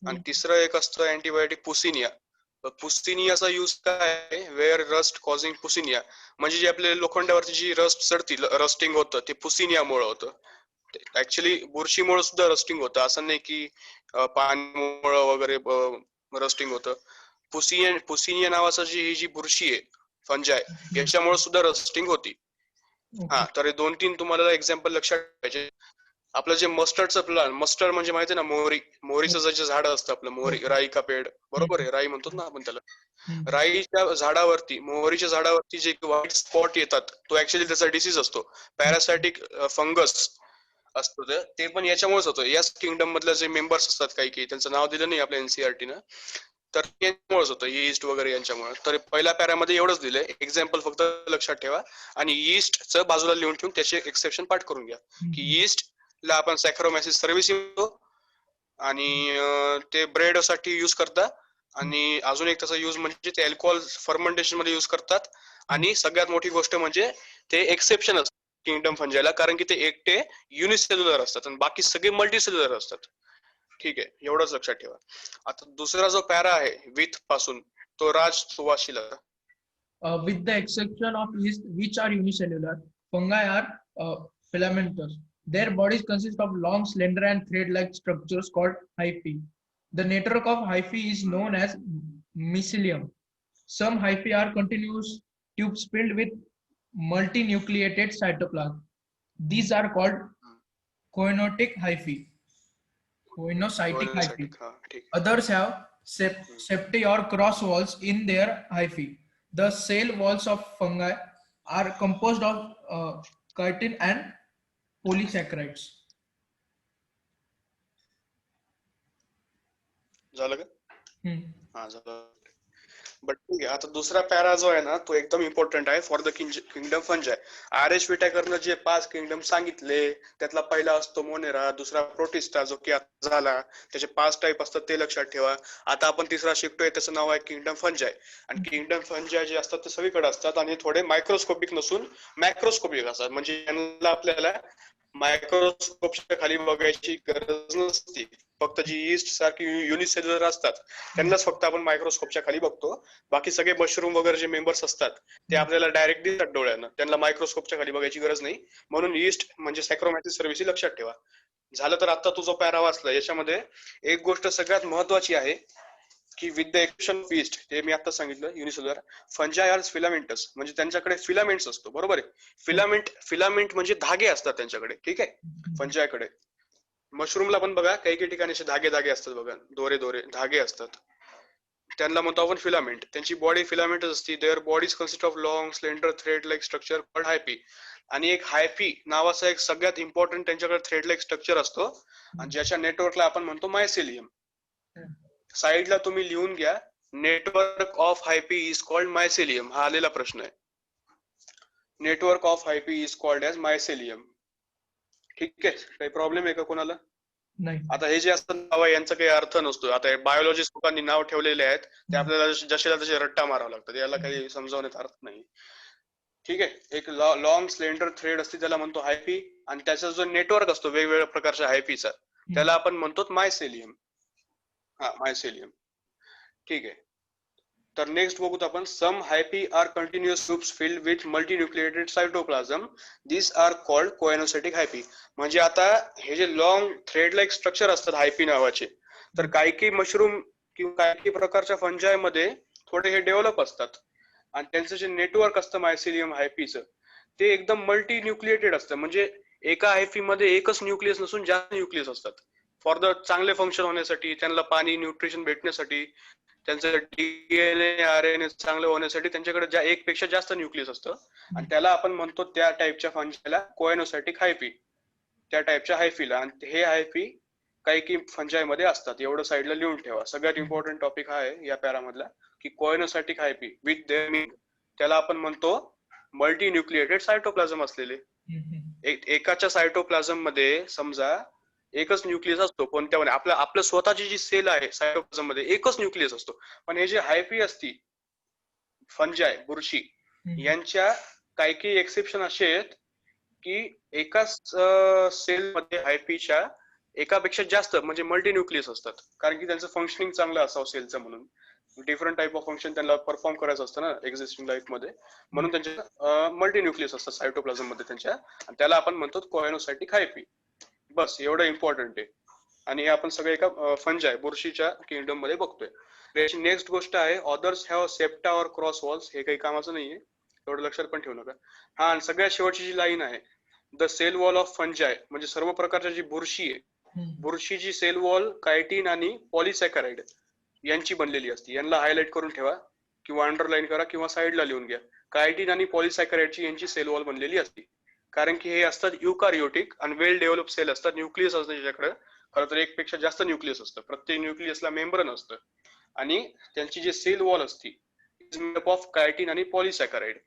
आणि तिसरं एक असतं अँटीबायोटिक पुसिनिया. पुसिनियाचा यूज काय आहे, वेअर रस्ट कॉझिंग पुसिनिया, म्हणजे जे आपले लोखंडावरची जी रस्ट चढती, रस्टिंग होतं ते पुसिनियामुळे होतं. ऍक्च्युली बुरशीमुळे सुद्धा रस्टिंग होतं, असं नाही की पाण्यामुळे वगैरे रस्टिंग होतं. पुसिनिया नावाचा ही जी बुरशी आहे, फंजाय, याच्यामुळे सुद्धा रस्टिंग होती. हा, तर हे 2-3 तुम्हाला एक्झाम्पल लक्षात पाहिजे. आपलं जे मस्टर्डचं प्लांट, मस्टर्ड म्हणजे माहिती आहे ना, मोहरीचं जे झाड असतं आपलं, मोहरी, राई का पेड, बरोबर आहे, राई म्हणतो ना आपण त्याला. राईच्या झाडावरती, मोहरीच्या झाडावरती जे व्हाईट स्पॉट येतात, तो ऍक्च्युअली त्याचा डिसीज असतो, पॅरासायटिक फंगस असतो. ते पण याच्यामुळेच होतं. याच किंगडम मधले जे मेंबर्स असतात काही त्यांचं नाव दिलं नाही आपल्या एनसीआरटी न, तर याच्यामुळेच होतं, ईस्ट वगैरे यांच्यामुळे. तर पहिल्या पॅरामध्ये एवढंच दिलंय, एक्झाम्पल फक्त लक्षात ठेवा. आणि ईस्टचं बाजूला लिहून ठेवून त्याचे एक्सेप्शन पाठ करून घ्या, की ईस्ट ला आपण सॅक्रोमॅसिस सर्व्हिसिंग म्हणतो, आणि ते ब्रेड साठी युज करतात. आणि अजून एक त्याचा युज म्हणजे ते अल्कोहोल फर्मेंटेशन मध्ये युज करतात. आणि सगळ्यात मोठी गोष्ट म्हणजे ते एक्सेप्शन असतं किंगडम फंजायला, कारण की ते एकटे युनिसेल्युलर असतात आणि बाकी सगळे मल्टीसेल्युलर असतात. ठीक आहे, एवढंच लक्षात ठेवा. आता दुसरा जो पॅरा आहे विथ पासून, तो राज सुवाशीला. With the exception of yeast, which are unicellular, fungi are filamentous. Their bodies consist of long, slender, and thread-like structures called hyphae. The network of hyphae is known as mycelium. Some hyphae are continuous tubes filled with multinucleated cytoplasm. These are called choanotic hyphae. Choanocytic hyphae. Others have septae or cross walls in their hyphae. The cell walls of fungi are composed of chitin and polysaccharides. झालं का? हा, झालं. But ठीक आहे. आता दुसरा para जो आहे ना, तो एकदम इम्पॉर्टंट आहे for the kingdom fungi. R H. विटॅकरनं जे 5 किंगडम सांगितले, त्यातला पहिला असतो मोनेरा, दुसरा प्रोटिस्टा जो की आता झाला, त्याचे 5 टाईप असतात ते लक्षात ठेवा. आता आपण तिसरा शिकतोय, त्याचं नाव आहे किंगडम फंजाय. आणि किंगडम फंजाय जे असतात ते सगळीकडे असतात आणि थोडे मायक्रोस्कोपिक नसून मॅक्रोस्कोपिक असतात. म्हणजे यांना आपल्याला मायक्रोस्कोपच्या खाली बघायची गरज नसते. फक्त जी ईस्ट सारखी युनिसेल्युलर असतात त्यांनाच फक्त आपण मायक्रोस्कोपच्या खाली बघतो. बाकी सगळे मशरूम वगैरे जे मेंबर्स असतात ते आपल्याला डायरेक्ट दिसतात डोळ्यानं, त्यांना मायक्रोस्कोपच्या खाली बघायची गरज नाही. म्हणून ईस्ट म्हणजे सॅक्रोमॅटिस सर्व्हिस लक्षात ठेवा. झालं. तर आता तुझा पॅरा वाचला, याच्यामध्ये एक गोष्ट सगळ्यात महत्वाची आहे की with the exception of east, ते मी आता सांगितलं, युनिसेल्युलर फंजाय आर फिलामेंटस, म्हणजे त्यांच्याकडे फिलामेंट्स असतो, बरोबर आहे. फिलामेंट म्हणजे धागे असतात त्यांच्याकडे, ठीक आहे, फंजायकडे. मशरूमला पण बघा काही काही ठिकाणी असे धागे असतात बघा, दोरे धागे असतात, त्यांना म्हणतो आपण फिलामेंट. त्यांची बॉडी फिलामेंटच असते. Their bodies consist of long slender thread like structure called hyphae. आणि एक हायफी नावाचा एक सगळ्यात इम्पॉर्टंट त्यांच्याकडे थ्रेड लाईक स्ट्रक्चर असतो, आणि ज्याच्या नेटवर्कला आपण म्हणतो मायसेलियम. साईडला तुम्ही लिहून घ्या, network of hyphae is called mycelium. हा आलेला प्रश्न आहे. Network of hyphae is called as mycelium. ठीक आहे, काही प्रॉब्लेम आहे का कोणाला? नाही. आता हे जे असतं नाव यांचा काही अर्थ नसतो. आता बायोलॉजिस्ट लोकांनी नाव ठेवलेले आहेत ते आपल्याला जशाला तसे रट्टा मारावा लागतात, याला काही समजावण्यात अर्थ नाही. ठीक आहे. एक लॉंग स्लेंडर थ्रेड असते त्याला म्हणतो हायफी, आणि त्याचा जो नेटवर्क असतो वेगवेगळ्या प्रकारच्या हायफीचा त्याला आपण म्हणतो मायसेलियम. हा, मायसेलियम. ठीक आहे. तर नेक्स्ट बघूत आपण. Some hyphae are continuous loops filled with multinucleated cytoplasm. This are called coenocytic hyphae. म्हणजे आता हे जे लॉंग थ्रेड लाईक स्ट्रक्चर असतात हायफी नावाचे, तर काही मशरूम किंवा काही प्रकारच्या फंजाय मध्ये थोडे हे डेव्हलप असतात, आणि त्यांचं जे नेटवर्क असतं मायसेलियम हायफीचं ते एकदम मल्टी न्यूक्लिएटेड असतं. म्हणजे एका हायफी मध्ये एकच न्यूक्लियस नसून जास्त न्यूक्लियस असतात. फॉर द चांगले फंक्शन होण्यासाठी, त्यांना पाणी न्यूट्रिशन भेटण्यासाठी, त्यांचं डीएनए आरएनए चांगलं होण्यासाठी त्यांच्याकडे एक पेक्षा जास्त न्यूक्लियस असतं, आणि त्याला आपण म्हणतो त्या टाईपच्या फंजायला कोएनोसायटिक हायफी, त्या टाईपच्या हायफीला. आणि हे हायफी काही फंजाय मध्ये असतात. एवढं साईडला लिहून ठेवा. सगळ्यात इम्पॉर्टंट टॉपिक हा आहे या पॅरामधला, की कोएनोसायटिक हायफी विथ देअर मीन, त्याला आपण म्हणतो मल्टी न्यूक्लिएटेड सायटोप्लाझम असलेले. एकाच्या सायटोप्लाझम मध्ये समजा एकच न्यूक्लियस असतो कोणत्या, आपलं स्वतःची जी सेल आहे सायटोप्लाझम मध्ये एकच न्यूक्लियस असतो. पण हे जे हायफी असती फंजाय बुरशी यांच्या काही एक्सेप्शन असे आहेत की एकाच सेल मध्ये हायपीच्या एकापेक्षा जास्त म्हणजे मल्टी न्यूक्लियस असतात, कारण की त्यांचं फंक्शनिंग चांगलं असावं सेलचं म्हणून. डिफरंट टाइप ऑफ फंक्शन त्यांना परफॉर्म करायचं असतं ना एक्झिस्टिंग लाईफ मध्ये, म्हणून त्यांच्या मल्टी न्यूक्लियस असतात सायटोप्लाझम मध्ये त्यांच्या, आणि त्याला आपण म्हणतो कोएनोसायटिक हायपी. बस एवढं इम्पॉर्टंट आहे. आणि हे आपण सगळे एका फंजाय बुरशीच्या किंगडम मध्ये बघतोय. त्याची नेक्स्ट गोष्ट आहे ऑदर्स हॅव सेप्टा और क्रॉस वॉल्स. हे काही कामाचं नाहीये, एवढं लक्षात पण ठेवू नका. हा, आणि सगळ्यात शेवटची जी लाईन आहे, the cell wall of fungi, म्हणजे सर्व प्रकारच्या जी बुरशी आहे, बुरशीची सेल वॉल कायटीन आणि पॉलिसॅकराइड यांची बनलेली असते. यांना हायलाइट करून ठेवा किंवा अंडरलाईन करा किंवा साईडला लिहून घ्या. कायटीन आणि पॉलिसॅकराइडची यांची सेल वॉल बनलेली असते, कारण की हे असतात युकारियोटिक आणि वेल डेव्हलप सेल असतात. न्यूक्लियस असतं ज्याच्याकडे, खरं तर एक पेक्षा जास्त न्यूक्लियस असतं, प्रत्येक न्यूक्लियसला मेम्ब्रेन असतं, आणि त्यांची जी सेल वॉल असते is made up of chitin आणि पॉलिसॅकराइड.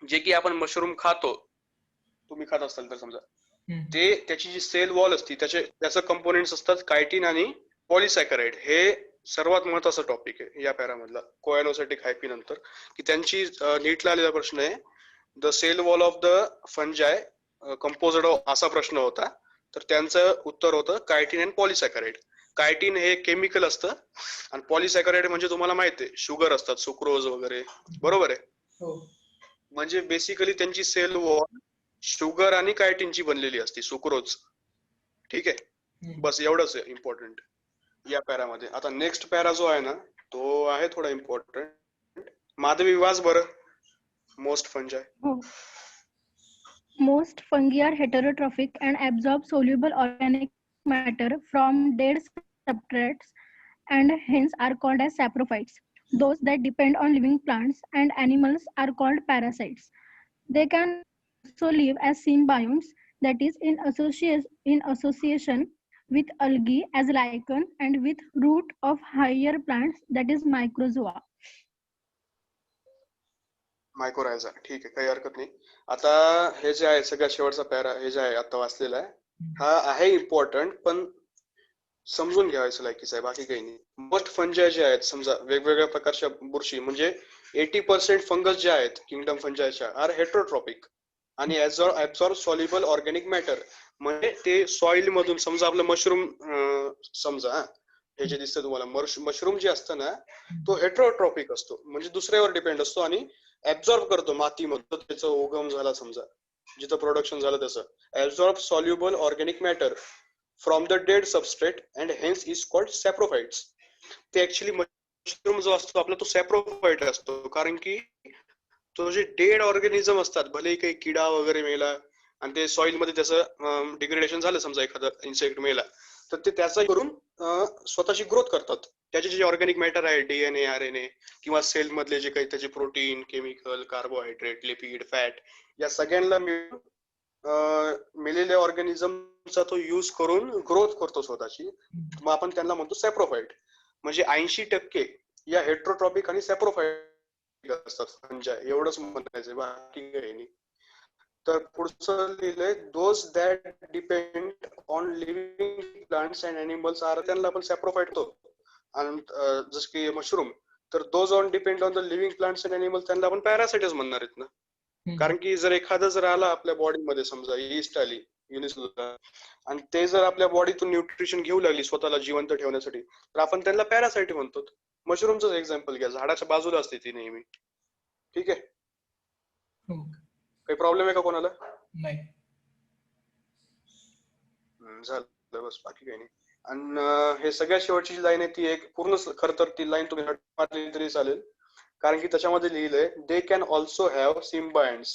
जे की आपण मशरूम खातो, तुम्ही खात असाल तर समजा, ते त्याची जी सेल वॉल असते त्याचं कंपोनेंट्स असतात कायटीन आणि पॉलिसॅकराइड. हे सर्वात महत्वाचा टॉपिक आहे या पॅरामधला कोएनोसायटिक हायपी नंतर, की त्यांची नीटला आलेला प्रश्न आहे the cell wall of the fungi composed of, असा प्रश्न होता. तर त्यांचं उत्तर होतं कायटीन अँड पॉलिसॅकराइड. कायटीन हे केमिकल असतं आणि पॉलिसॅकराइड म्हणजे तुम्हाला माहिती आहे शुगर असतात, सुक्रोज वगैरे, बरोबर आहे. म्हणजे बेसिकली त्यांची सेल वॉल शुगर आणि कायटीनची बनलेली असते, सुक्रोज. ठीक आहे, बस एवढंच आहे इम्पॉर्टंट या पॅरामध्ये. आता नेक्स्ट पॅरा जो आहे ना, तो आहे थोडा इम्पॉर्टंट. माधवी वाच बरं most फंजाय. Most fungi are heterotrophic and absorb soluble organic matter from dead substrates and hence are called as saprophytes. Those that depend on living plants and animals are called parasites. They can also live as symbionts, that is in association with algae as lichen and with root of higher plants, that is mycorrhiza. Mycorrhiza. ठीक आहे, काही हरकत नाही. आता हे जे आहे सगळ्यात शेवटचा पॅरा, हे जे आहे आता वाचलेला आहे, हा आहे इम्पॉर्टंट, पण समजून घ्यायचं लायकीच आहे, बाकी काही नाही. मोस्ट फंजाय जे आहेत, समजा वेगवेगळ्या प्रकारच्या बुरशी, म्हणजे 80% फंगस जे आहेत किंगडम फंजायच्या आर हेट्रोट्रॉपिक आणि ऍब्सॉर्ब सॉल्युबल ऑर्गॅनिक मॅटर. म्हणजे ते सॉइल मधून, समजा आपलं मशरूम समजा, हे जे दिसतं तुम्हाला मशरूम जे असतं ना, तो हेट्रोट्रॉपिक असतो, म्हणजे दुसऱ्यावर डिपेंड असतो आणि ऍब्सॉर्ब करतो मातीमध्ये. त्याचा उगम झाला समजा, जिथं प्रोडक्शन झालं तसं. Absorb soluble organic matter from the dead substrate and hence is called saprophytes. ते ऍक्च्युली मशरूम जो असतो आपला, तो सॅप्रोफाइट असतो, कारण की तो जे डेड ऑर्गॅनिझम असतात, भले काही किडा वगैरे मेला आणि ते सॉइल मध्ये त्याचं डिग्रेडेशन झालं, समजा एखादा इन्सेक्ट मेला, तर ते त्याचा करून स्वतःची ग्रोथ करतात. त्याचे जे ऑर्गॅनिक मॅटर आहे, DNA, RNA किंवा सेल मधले जे काही त्याचे protein, chemical, carbohydrate, lipid, fat, या सगळ्यांना मेलेल्या ऑर्गॅनिझमचा तो यूज करून ग्रोथ करतो स्वतःची. मग आपण त्यांना म्हणतो सॅप्रोफाइट. म्हणजे 80% या हेट्रोट्रॉपिक आणि सॅप्रोफाइट असतात फंजाय, एवढंच म्हणायचंय, बाकी काही नाही. तर पुढचं लिहिलंय those that depend on living plants and animals are, त्यांना आपण सॅप्रोफाइट तो. आणि जसं की मशरूम, तर those on depend on the living plants and animals, त्यांना आपण पॅरासाइटच म्हणणार आहेत ना. कारण की जर एखादं जर आला आपल्या बॉडीमध्ये, समजा ईस्ट आली युनिसला, आणि ते जर आपल्या बॉडीतून न्यूट्रिशन घेऊ लागली स्वतःला जिवंत ठेवण्यासाठी, तर आपण त्यांना पॅरासाइट म्हणतो. मशरूमचं एक्झाम्पल घ्या, झाडाच्या बाजूला असते ती नेहमी. ठीक आहे, काही प्रॉब्लेम आहे का कोणाला? नाही. झालं, बस बाकी काही नाही. आणि हे सगळ्यात शेवटची जी लाईन आहे ती एक पूर्ण, खर तर ती लाईन तुम्ही मारली तरी चालेल, कारण की त्याच्यामध्ये लिहिलंय they can also have symbionts.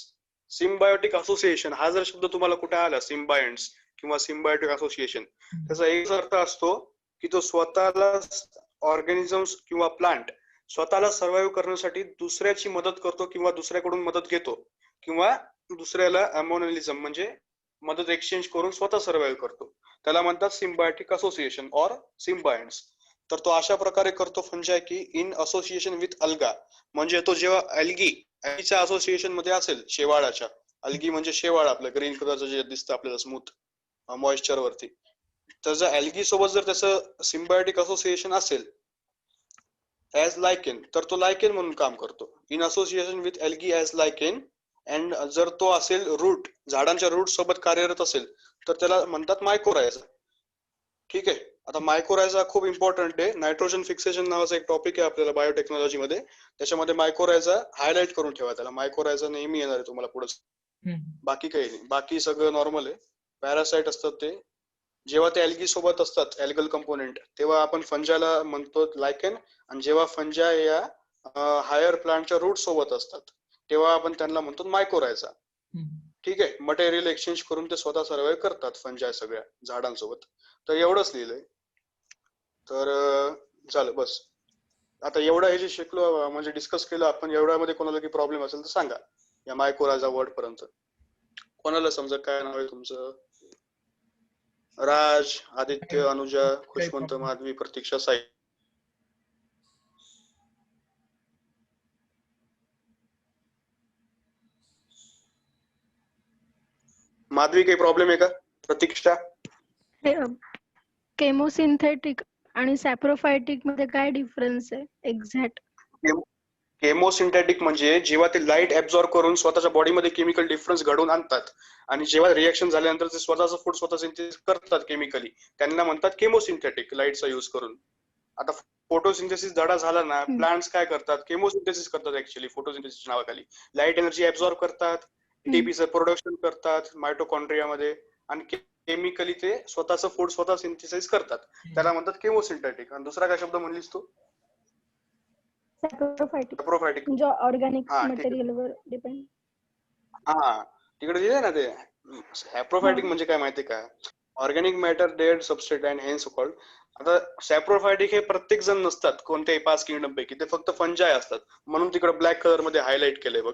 Symbiotic association हा जर शब्द तुम्हाला कुठे आला, सिम्बायंट्स किंवा सिम्बायोटिक असोसिएशन, त्याचा एक अर्थ असतो की तो स्वतःला ऑर्गॅनिझम्स किंवा प्लांट स्वतःला सर्व्हाइव्ह करण्यासाठी दुसऱ्याची मदत करतो किंवा दुसऱ्याकडून मदत घेतो, किंवा दुसऱ्याला अमोनलिझम म्हणजे मदत एक्सचेंज करून स्वतः सर्व्हाइव्ह करतो. त्याला म्हणतात सिम्बायोटिक असोसिएशन ऑर सिम्बायंट्स. तर तो अशा प्रकारे करतो फंजाय की इन असोसिएशन विथ अल्गा, म्हणजे तो जेव्हा अल्गीच्या असोसिएशन मध्ये असेल, शेवाळाच्या, अल्गी म्हणजे शेवाळ आपलं ग्रीन कलरचं जे दिसतं आपल्याला स्मूथ मॉइश्चर वरती, तर जर अल्गी सोबत जर त्याचं सिम्बायोटिक असोसिएशन असेल, ऍज लायकेन, तर तो लायकेन म्हणून काम करतो. In association with algae as lichen. And जर तो असेल रूट, झाडांच्या रूट सोबत कार्यरत असेल तर त्याला म्हणतात मायकोरायझा. ठीक आहे. आता मायकोरायझा खूप इम्पॉर्टंट आहे. नायट्रोजन फिक्सेशन नावाचा एक टॉपिक आहे आपल्याला बायोटेक्नॉलॉजी मध्ये, त्याच्यामध्ये मायकोरायझा हायलाइट करून ठेवा. त्याला मायकोरायझा नेहमी येणार आहे तुम्हाला पुढे. बाकी काही नाही, बाकी सगळं नॉर्मल आहे. पॅरासाइट असतात ते, जेव्हा ते अल्गी सोबत असतात अल्गल कंपोनेंट, तेव्हा आपण फंजाला म्हणतो लायकेन. आणि जेव्हा फंजा या हायर प्लांटच्या रूट सोबत असतात तेव्हा आपण त्यांना म्हणतो मायकोरायझा. ठीक आहे. मटेरियल एक्सचेंज करून ते स्वतः सर्वाइव्ह करतात फंजाय सगळ्या झाडांसोबत. तर एवढंच लिहिलंय. तर झालं बस. आता एवढं हे जे शिकलो म्हणजे डिस्कस केलं आपण, एवढ्यामध्ये कोणाला काही प्रॉब्लेम असेल तर सांगा या मायकोरायझा वर्ड पर्यंत. कोणाला समजा काय नाव आहे तुमचं? राज, आदित्य, अनुजा, खुशवंत, माधवी, प्रतीक्षा, साई. माधवी काही प्रॉब्लेम आहे का? प्रतीक्षा? केमोसिंथेटिक आणि सॅप्रोफायटिक मध्ये काय डिफरन्स आहे एक्झॅक्ट? केमोसिंथेटिक म्हणजे जेव्हा ते लाईट ऍब्झॉर्ब करून स्वतःच्या बॉडीमध्ये केमिकल डिफरन्स घडवून आणतात आणि जेव्हा रिएक्शन झाल्यानंतर ते स्वतःचं फूड स्वतः सिंथेसिस करतात केमिकली, त्यांना म्हणतात केमोसिंथेटिक, लाईटचा युज करून. आता फोटोसिंथेसिस धडा झाला ना, प्लांट्स काय करतात? केमोसिंथेसिस करतात ऍक्च्युअली फोटोसिंथेसिस नावाखाली. लाईट एनर्जी ऍब्झॉर्ब करतात, एटीपीचं प्रोडक्शन करतात मायटोकॉन्ड्रियामध्ये आणि केमिकली ते स्वतःचं फूड स्वतः सिंथेसाइज करतात. त्याला म्हणतात केमोसिंथेटिक. आणि दुसरा काय शब्द म्हणलीस तू? सॅप्रोफायटिक म्हणजे ऑर्गॅनिक मटेरियलवर डिपेंड. हा, तिकडे दिले ना ते. सॅप्रोफायटिक म्हणजे काय माहितीये का? Organic matter dead substrate and hence called. आता सॅप्रोफायटिक हे प्रत्येक जण नसतात कोणत्याही 5 किंगडम पैकी, ते फक्त फंजाय असतात. म्हणून तिकडे ब्लॅक कलर मध्ये हायलाइट केलंय बघ.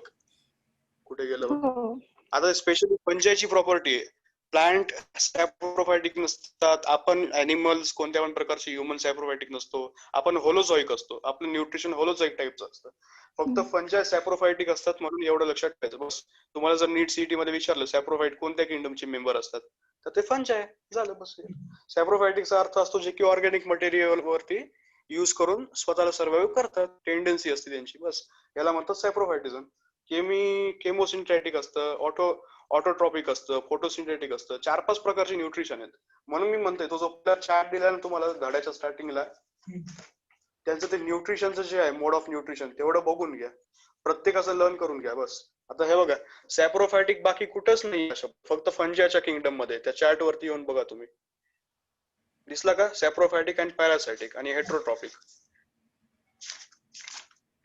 कुठे गेलं बघ. आता स्पेशली फंजायची प्रॉपर्टी आहे. प्लांट सॅप्रोफायटिक नसतात. आपण ऍनिमल्स कोणत्या पण प्रकारचे ह्युमन सॅप्रोफायटिक नसतो. आपण होलोझॉइक असतो. आपलं न्यूट्रिशन होलोझॉइक टाईपचं असतं. फक्त फंजाय सॅप्रोफायटिक असतात, म्हणून एवढं लक्षात ठेवायचं बस. तुम्हाला जर नीट सीईटी मध्ये विचारलं सॅप्रोफायट कोणत्या किंगडमचे मेंबर असतात, तर ते फंजाय झालं बस. सॅप्रोफायटिकचा अर्थ असतो जे की ऑर्गॅनिक मटेरियल वरती युज करून स्वतःला सर्व्हाइव्ह करतात, टेंडन्सी असते त्यांची, बस. याला म्हणतात सॅप्रोफायटिझम. केमोसिंथेटिक असतं, ऑटोट्रॉपिक असतं, फोटोसिंथेटिक असतं. 4-5 प्रकारचे न्यूट्रिशन आहेत. म्हणून मी म्हणतोय तो जो चार्ट दिला ना तुम्हाला धड्याच्या स्टार्टिंगला, त्यांचं ते न्यूट्रिशनचं जे आहे मोड ऑफ न्यूट्रिशन तेवढं बघून घ्या, प्रत्येकाचं लर्न करून घ्या बस. आता हे बघा, सॅप्रोफायटिक बाकी कुठंच नाही, फक्त फंजाच्या किंगडम मध्ये. त्या चार्ट वरती येऊन बघा तुम्ही, दिसला का? सॅप्रोफायटिक आणि पॅरासायटिक आणि हेट्रोट्रॉपिक.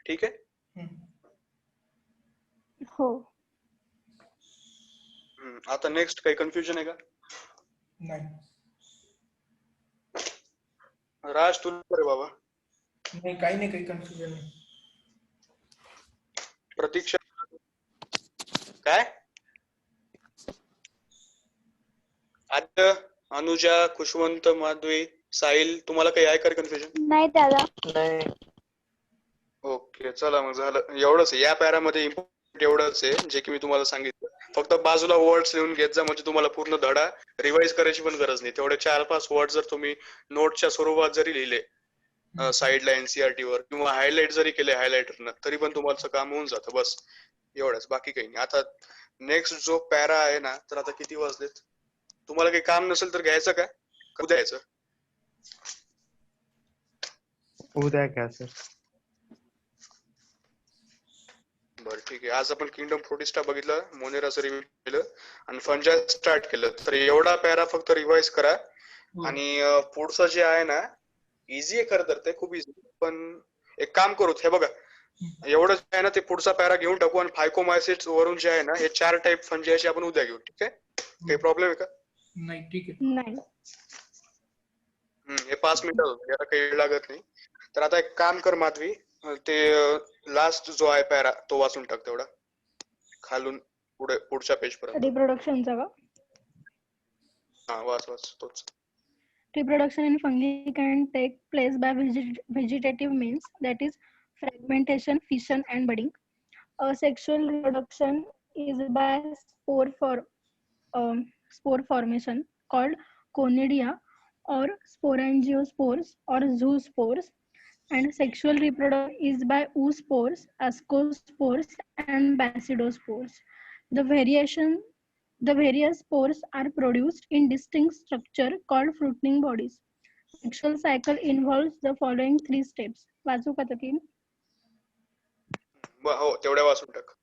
ठीक आहे. हो. आता नेक्स्ट काही कन्फ्युजन आहे का? नाही. राज तुला रे बाबा? नाही, काही नाही, काही कन्फ्युजन नाही. प्रतीक्षा काय? आद्य, अनुजा, खुशवंत, माधवी, साहिल, तुम्हाला काही आहे का कन्फ्युजन? नाही दादा. नाही. ओके, चला मग झालं. एवढंच आहे या पॅरामध्ये. एवढंच आहे जे की मी तुम्हाला सांगितलं. फक्त बाजूला वर्ड्स लिहून घेत जा, म्हणजे तुम्हाला पूर्ण धडा रिवाइज करायची पण गरज नाही. तेवढे 4-5 वर्ड जर तुम्ही नोटच्या स्वरूपात जरी लिहिले साईडला एनसीआरटी वर, किंवा हायलाइट जरी केले हायलाइटरनं, तरी पण तुम्हाला काम होऊन जातं बस. एवढंच, बाकी काही नाही. आता नेक्स्ट जो पॅरा आहे ना, तर आता किती वाजलेत? तुम्हाला काही काम नसेल तर घ्यायचं का? उद्या यायचं? उद्या घ्या सर. बरं ठीक आहे. आज आपण किंगडम प्रोटिस्टा बघितलं, मोनेराचं रिव्ह्यू केलं आणि फंजा स्टार्ट केलं. तर एवढा पॅरा फक्त रिवाइज करा. आणि पुढचं जे आहे ना, इझी आहे खरं तर, ते खूप इझी. पण एक काम करू, हे बघा, एवढं आहे ना, ते पुढचा पॅरा घेऊन टाकू आणि फायकोमायसिट्स वरून जे आहे ना, हे 4 टाईप फंजाची आपण उद्या घेऊ. ठीक आहे? काही प्रॉब्लेम आहे का? नाही, ठीक आहे. नाही. हे 5 मिनिटं होतं, याला काही वेळ लागत नाही. तर आता एक काम कर माधवी, ते लास्ट जो आहे पॅरा तो वाचून टाक तेवढा, खालून पुढच्या पेज पर्यंत. रिप्रोडक्शनचा का? हा, वाच तोच. Reproduction in fungi can take place by vegetative means, that is fragmentation, fission, and budding. Asexual reproduction is by spore formation called conidia or sporangiospores or zoospores. And sexual reproduction is by oospores, ascospores, and basidospores. The variation, the various spores are produced in distinct structure called fruiting bodies. Sexual cycle involves the following 3 steps. वाचू का ते 3? हो तेवढ्या वाचून टाक.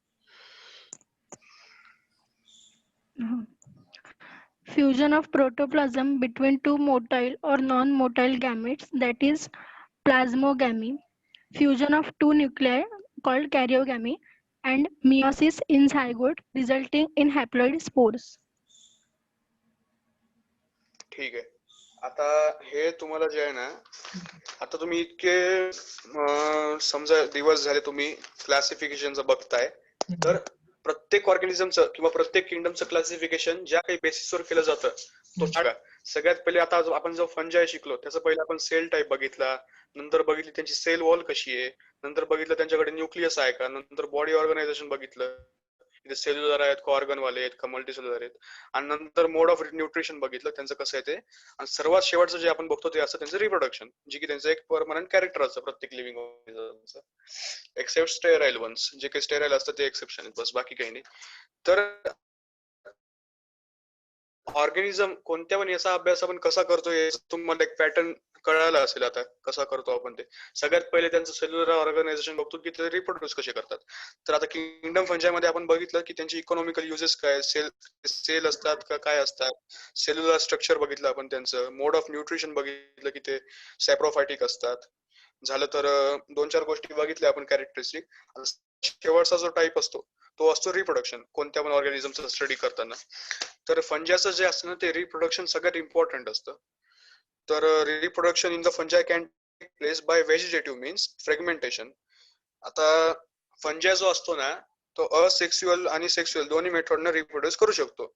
Fusion of protoplasm between two motile or non-motile gametes, that is plasmogamy. Fusion of two nuclei called karyogamy, and meiosis in zygote resulting in haploid spores. ठीक आहे. आता हे तुम्हाला जे आहे ना, आता तुम्ही इतके समजा दिवस झाले तुम्ही क्लासिफिकेशनचं बघताय, तर प्रत्येक ऑर्गॅनिझमचं किंवा प्रत्येक किंगडमचं क्लासिफिकेशन ज्या काही बेसिसवर केलं जातं तो सांगा. सगळ्यात पहिले आता आपण जो फंजाय शिकलो त्याचं पहिले आपण सेल टाईप बघितला, नंतर बघितली त्यांची सेल वॉल कशी आहे, नंतर बघितलं त्यांच्याकडे न्यूक्लियस आहे का, नंतर बॉडी ऑर्गनायझेशन बघितलं, इथे सेल्युलर आहेत का ऑर्गन वाले आहेत का मल्टी सेल्युलर आहेत, आणि नंतर मोड ऑफ न्यूट्रिशन बघितलं त्यांचं कसं आहे ते, आणि सर्वात शेवटचं जे आपण बघतो ते असतं त्यांचं रिप्रोडक्शन, जे की त्यांचं एक परमनंट कॅरेक्टर असतं प्रत्येक लिव्हिंग ऑर्गॅनिझमचं, एक्सेप्ट स्टेराईल वन्स. जे काही स्टेराईल असतं ते एक्सेप्शन आहे, बस बाकी काही नाही. तर ऑर्गॅनिझम कोणत्या पण याचा अभ्यास आपण कसा करतोय तुम्हाला एक पॅटर्न कळायला असेल आता कसा करतो आपण ते. सगळ्यात पहिले त्यांचं सेल्युलर ऑर्गनायझेशन बघतो की ते रिप्रोड्यूस कसे करतात. तर आता किंगडम फंजायमध्ये आपण बघितलं की त्यांची इकॉनॉमिकल युजेस काय, सेल असतात का काय असतात, सेल्युलर स्ट्रक्चर बघितलं आपण, त्यांचं मोड ऑफ न्यूट्रिशन बघितलं की ते सॅप्रोफायटिक असतात. झालं तर 2-4 गोष्टी बघितल्या आपण कॅरेक्टरिस्टिक. शेवटचा जो टाईप असतो तो असतो रिप्रोडक्शन कोणत्या पण ऑर्गॅनिझमचा स्टडी करताना. तर फंजाचं जे असतं ना ते रिप्रोडक्शन सगळ्यात इम्पॉर्टंट असतं. तर reproduction in the fungi can take place by vegetative means fragmentation. आता फंजाय जो असतो ना तो असेक्सुअल आणि सेक्सुअल दोन्ही मेथडनं रिप्रोड्यूस करू शकतो.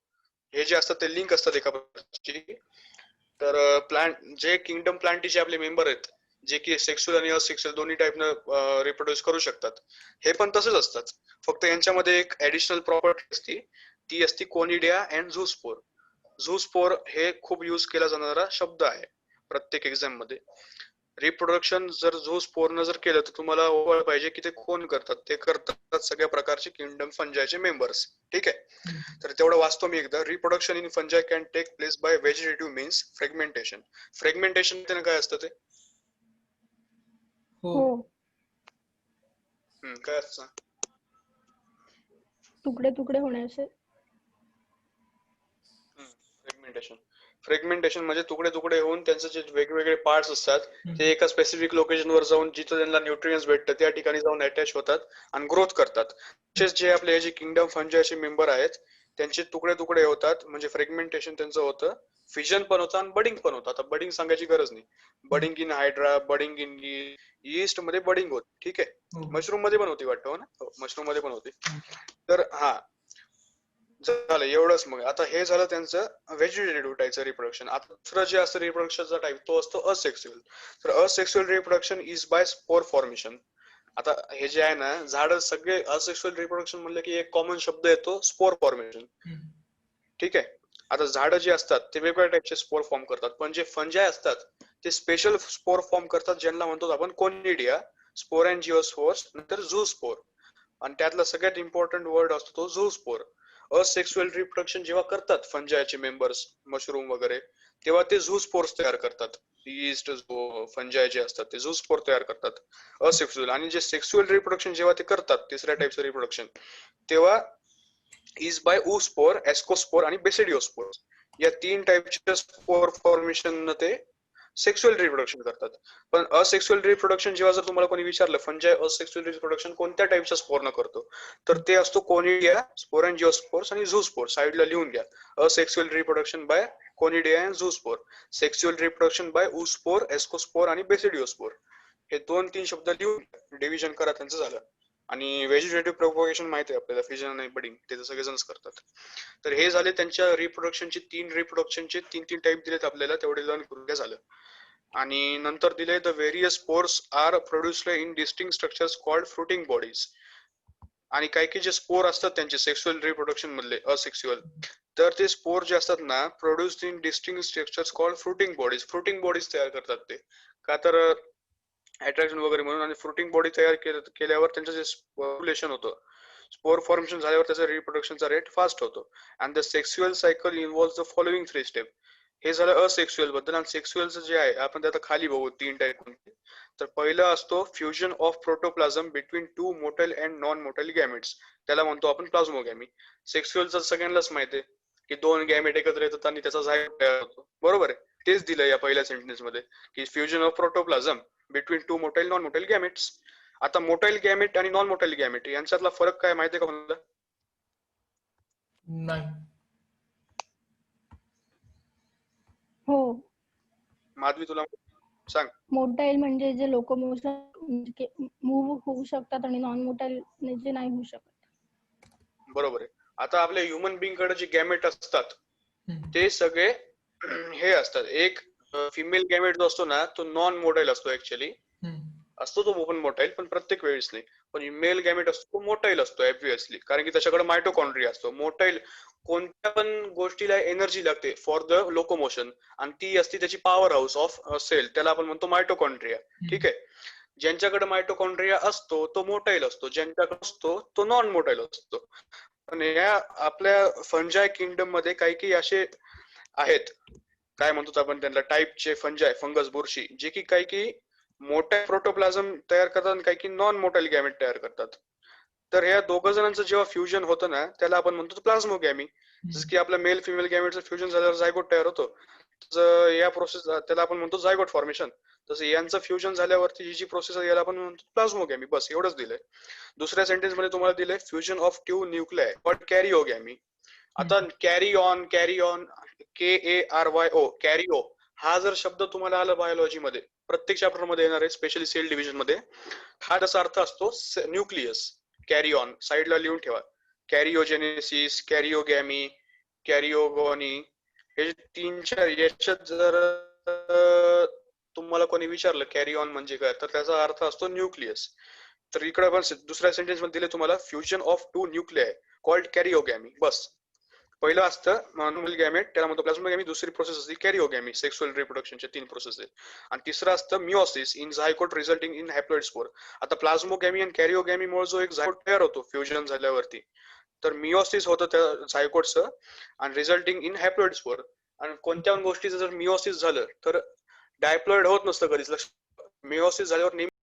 हे जे असतात ते लिंक असतात एकाची. तर प्लांट जे किंगडम प्लांटीचे आपले मेंबर आहेत जे की सेक्सुअल आणि असेक्सुअल दोन्ही टाईपनं रिप्रोड्यूस करू शकतात, हे पण तसेच असतात. फक्त यांच्यामध्ये एक ऍडिशनल प्रॉपर्टी असते, ती असते कोनिडिया अँड झूस्पोर. झूस्पोर हे खूप युज केला जाणारा शब्द आहे प्रत्येक एक्झाम मध्ये. रिप्रोडक्शन जर झूस्पोरनं जर केलं तर तुम्हाला ओळख पाहिजे की ते कोण करतात. ते करतात सगळ्या प्रकारचे किंगडम फंजायचे मेंबर्स. ठीक आहे, तर तेवढं वाचतो मी एकदा. Reproduction in fungi can take place by vegetative means fragmentation. Fragmentation त्यानं काय असतं ते हो, काय असतं? तुकडे तुकडे होण्याचे. फ्रॅगमेंटेशन. फ्रॅगमेंटेशन म्हणजे तुकडे तुकडे होऊन त्यांचे जे वेगवेगळे पार्ट्स असतात ते एका स्पेसिफिक लोकेशनवर जाऊन जिथं त्यांना न्यूट्रियन्स भेटतात त्या ठिकाणी जाऊन अटॅच होतात आणि ग्रोथ करतात. तसेच जे आपले जे किंगडम फंजायचे मेंबर आहेत त्यांचे तुकडे तुकडे होतात, म्हणजे फ्रॅगमेंटेशन त्यांचं होतं. फिजन पण होतं आणि बडिंग पण होतं. आता बडिंग सांगायची गरज नाही. Budding in hydra, budding in yeast मध्ये बडिंग होत. ठीक आहे, मशरूम मध्ये पण होती वाटतं ना, मशरूम मध्ये पण होती. तर हा झालं एवढंच. मग आता हे झालं त्यांचं व्हेजिटेटिव्ह टाईपचं रिप्रोडक्शन. आता दुसरं जे असतं रिप्रोडक्शनचा टाईप तो असतो असेक्सुअल. तर asexual reproduction is by spore formation. आता हे जे आहे ना झाड सगळे असेक्सुअल रिप्रोडक्शन म्हणलं की एक कॉमन शब्द येतो स्पोर फॉर्मेशन. ठीक आहे, आता झाडं जे असतात ते वेगवेगळ्या टाईपचे स्पोर फॉर्म करतात, पण जे फंजाय असतात ते स्पेशल स्पोर फॉर्म करतात ज्यांना म्हणतो आपण कोनिडिया, स्पोरॅन्जिओस्पोर्स, नंतर झूस्पोर. आणि त्यातला सगळ्यात इम्पॉर्टंट वर्ड असतो तो झूस्पोर. असेक्सुअल रिप्रोडक्शन जेव्हा करतात फंजायचे मेंबर्स मशरूम वगैरे तेव्हा ते झूस्पोर्स तयार करतात. यीस्ट फंजाय जे असतात ते झूस्पोर तयार करतात असेक्सुअल. आणि जे सेक्सुअल रिप्रोडक्शन जेव्हा ते करतात तिसऱ्या टाईपचं रिप्रोडक्शन तेव्हा इज बाय oospore, ascospore आणि basidiospore. या 3 टाईपच्या स्पोर फॉर्मेशन ते सेक्सुअल रिप्रोडक्शन करतात. पण असेक्सुअल रिप्रोडक्शन जेव्हा जर तुम्हाला कोणी विचारलं फंजाय असेक्सुअल रिप्रोडक्शन कोणत्या टाईपच्या स्पोरनं करतो तर ते असतो कोनिडिया, स्पोरॅन्जिओस्पोर्स आणि झूस्पोर. साईडला लिहून घ्या. Asexual reproduction by conidia and zoospore, sexual reproduction by oospore, ascospore आणि basidiospore. हे 2-3 शब्द लिहून डिव्हिजन करा, त्यांचं झालं. आणि व्हेजिटेटिव्ह प्रोपगेशन माहिती आहे आपल्याला, फिजन आणि बडिंग ते सगळेजणच करतात. तर हे झाले त्यांच्या रिप्रोडक्शनचे 3 टाईप दिलेत आपल्याला, तेवढे लर्न करून घ्या झालं. आणि नंतर दिले the various spores are produced in distinct structures called fruiting bodies. आणि काही काही जे स्पोर असतात त्यांचे सेक्सुअल रिप्रोडक्शन मधले असेक्सुअल, तर ते स्पोर जे असतात ना produced in distinct structures called fruiting bodies. Fruiting bodies तयार करतात ते. का तर अट्रॅक्शन वगैरे म्हणून, आणि फ्रुटिंग बॉडी तयार केल्यावर त्यांचं जे पॉप्युलेशन होतं, स्पोर फॉर्मेशन झाल्यावर त्याचा रिप्रोडक्शनचा रेट फास्ट होतो. And the sexual cycle involve the following 3 step. हे झालं असेक्स्युअल बद्दल. आणि सेक्स्युअलचं जे आहे आपण ते आता खाली बघू 3 टाईप. तर पहिला असतो fusion of protoplasm between 2 motile and non motile gametes, त्याला म्हणतो आपण प्लाझ्मोगॅमी. सेक्स्युअलचं सगळ्यांनाच माहिती आहे की 2 गॅमेट एकत्र येतात आणि त्याचा झायगोट तयार होतो, बरोबर आहे. तेच दिलं या पहिल्या सेंटेन्स मध्ये की fusion of protoplasm between 2 motile non motile gametes. आता मोटाइल गॅमेट आणि नॉन मोटाइल गॅमेट यांच्यातला फरक काय माहिती आहे का मला? नाही. हो. माधवी तुला सांग. मोटाईल म्हणजे जे लोकोमोशन मूव्ह होऊ शकतात आणि नॉन मोटाईल म्हणजे नाही होऊ शकत. बरोबर आहे. आता आपल्या ह्युमन बिंग कडे जे गॅमेट असतात हम्म. ते सगळे हे असतात. एक फिमेल गॅमेट जो असतो ना तो नॉन मोटाइल असतो ऍक्च्युअली, हम्म. असतो तो पण मोटाइल, पण प्रत्येक वेळेस नाही. पण मेल गॅमेट असतो तो मोटाइल असतो ऑब्व्हियसली, कारण की त्याच्याकडे मायटोकॉन्ड्रिया असतो. मोटाइल कोणत्या पण गोष्टीला एनर्जी लागते फॉर द लोकोमोशन, आणि ती असते त्याची पॉवर हाऊस ऑफ सेल, त्याला आपण म्हणतो मायटोकॉन्ड्रिया. ठीक आहे. ज्यांच्याकडे मायटोकॉन्ड्रिया असतो तो मोटाइल असतो, ज्यांच्याकडे असतो तो नॉन मोटाइल असतो. पण या आपल्या फंजाय किंगडम मध्ये काही असे आहेत, काय म्हणतो आपण त्यांना, टाईपचे फंजाय, फंगस, बुरशी, जे की काही मोठ्या प्रोटोप्लाझम तयार करतात आणि काही नॉन मोटाइल गॅमेट तयार करतात. तर ह्या दोघ जणांचं जेव्हा फ्युजन होतं ना त्याला आपण म्हणतो प्लाझ्मोगॅमी. जसं की आपल्या मेल फिमेल गॅमेटचं फ्युजन झाल्यावर झायगोट तयार होतो, या प्रोसेस त्याला आपण म्हणतो झायगोट फॉर्मेशन. तसं यांचं फ्युजन झाल्यावरती ही जी प्रोसेस आहे याला आपण म्हणतो प्लाझ्मोगॅमी. बस एवढंच दिलंय. दुसऱ्या सेंटेन्स मध्ये तुम्हाला दिलंय फ्युजन ऑफ 2 न्यूक्लिआय कॉल्ड कॅरिओगॅमी. आता कॅरी ऑन KARYO कॅरिओ हा जर शब्द तुम्हाला आला बायोलॉजी मध्ये, प्रत्येक चॅप्टर मध्ये येणार आहे, स्पेशली सेल डिव्हिजन मध्ये, हा त्याचा अर्थ असतो न्यूक्लियस. कॅरी ऑन साईडला लिहून ठेवा. कॅरिओजेनेसिस, कॅरिओगॅमी, कॅरिओगोनी, हे 3-4 याच्यात जर तुम्हाला कोणी विचारलं कॅरी ऑन म्हणजे काय, तर त्याचा अर्थ असतो न्यूक्लियस. तर इकडे पण दुसऱ्या सेंटेन्स मध्ये दिले तुम्हाला फ्युजन ऑफ 2 न्यूक्लिआय कॉल्ड कॅरिओगॅमी. बस पहिलं असतं नॉर्मल गॅमेट, त्याला म्हणतो प्लाझ्मोगॅमी. दुसरी प्रोसेस असते कॅरिओगॅमी, सेक्सुअल रिप्रोडक्शनचे 3 प्रोसेस आहेत. आणि तिसरं असतं meiosis in zygote resulting in haploid spore. आता प्लाझ्मोगॅमी आणि कॅरिओगॅमी मुळे जो एक झायगोट तयार होतो फ्युजन झाल्यावरती, तर मिओसिस होतं त्या झायगोटचं आणि रिझल्टिंग इन हॅप्लॉइड स्पोर. आणि कोणत्या गोष्टीचं जर मिओसिस झालं तर डायप्लॉइड होत नसतं कधीच. मिओसिस झाल्यावर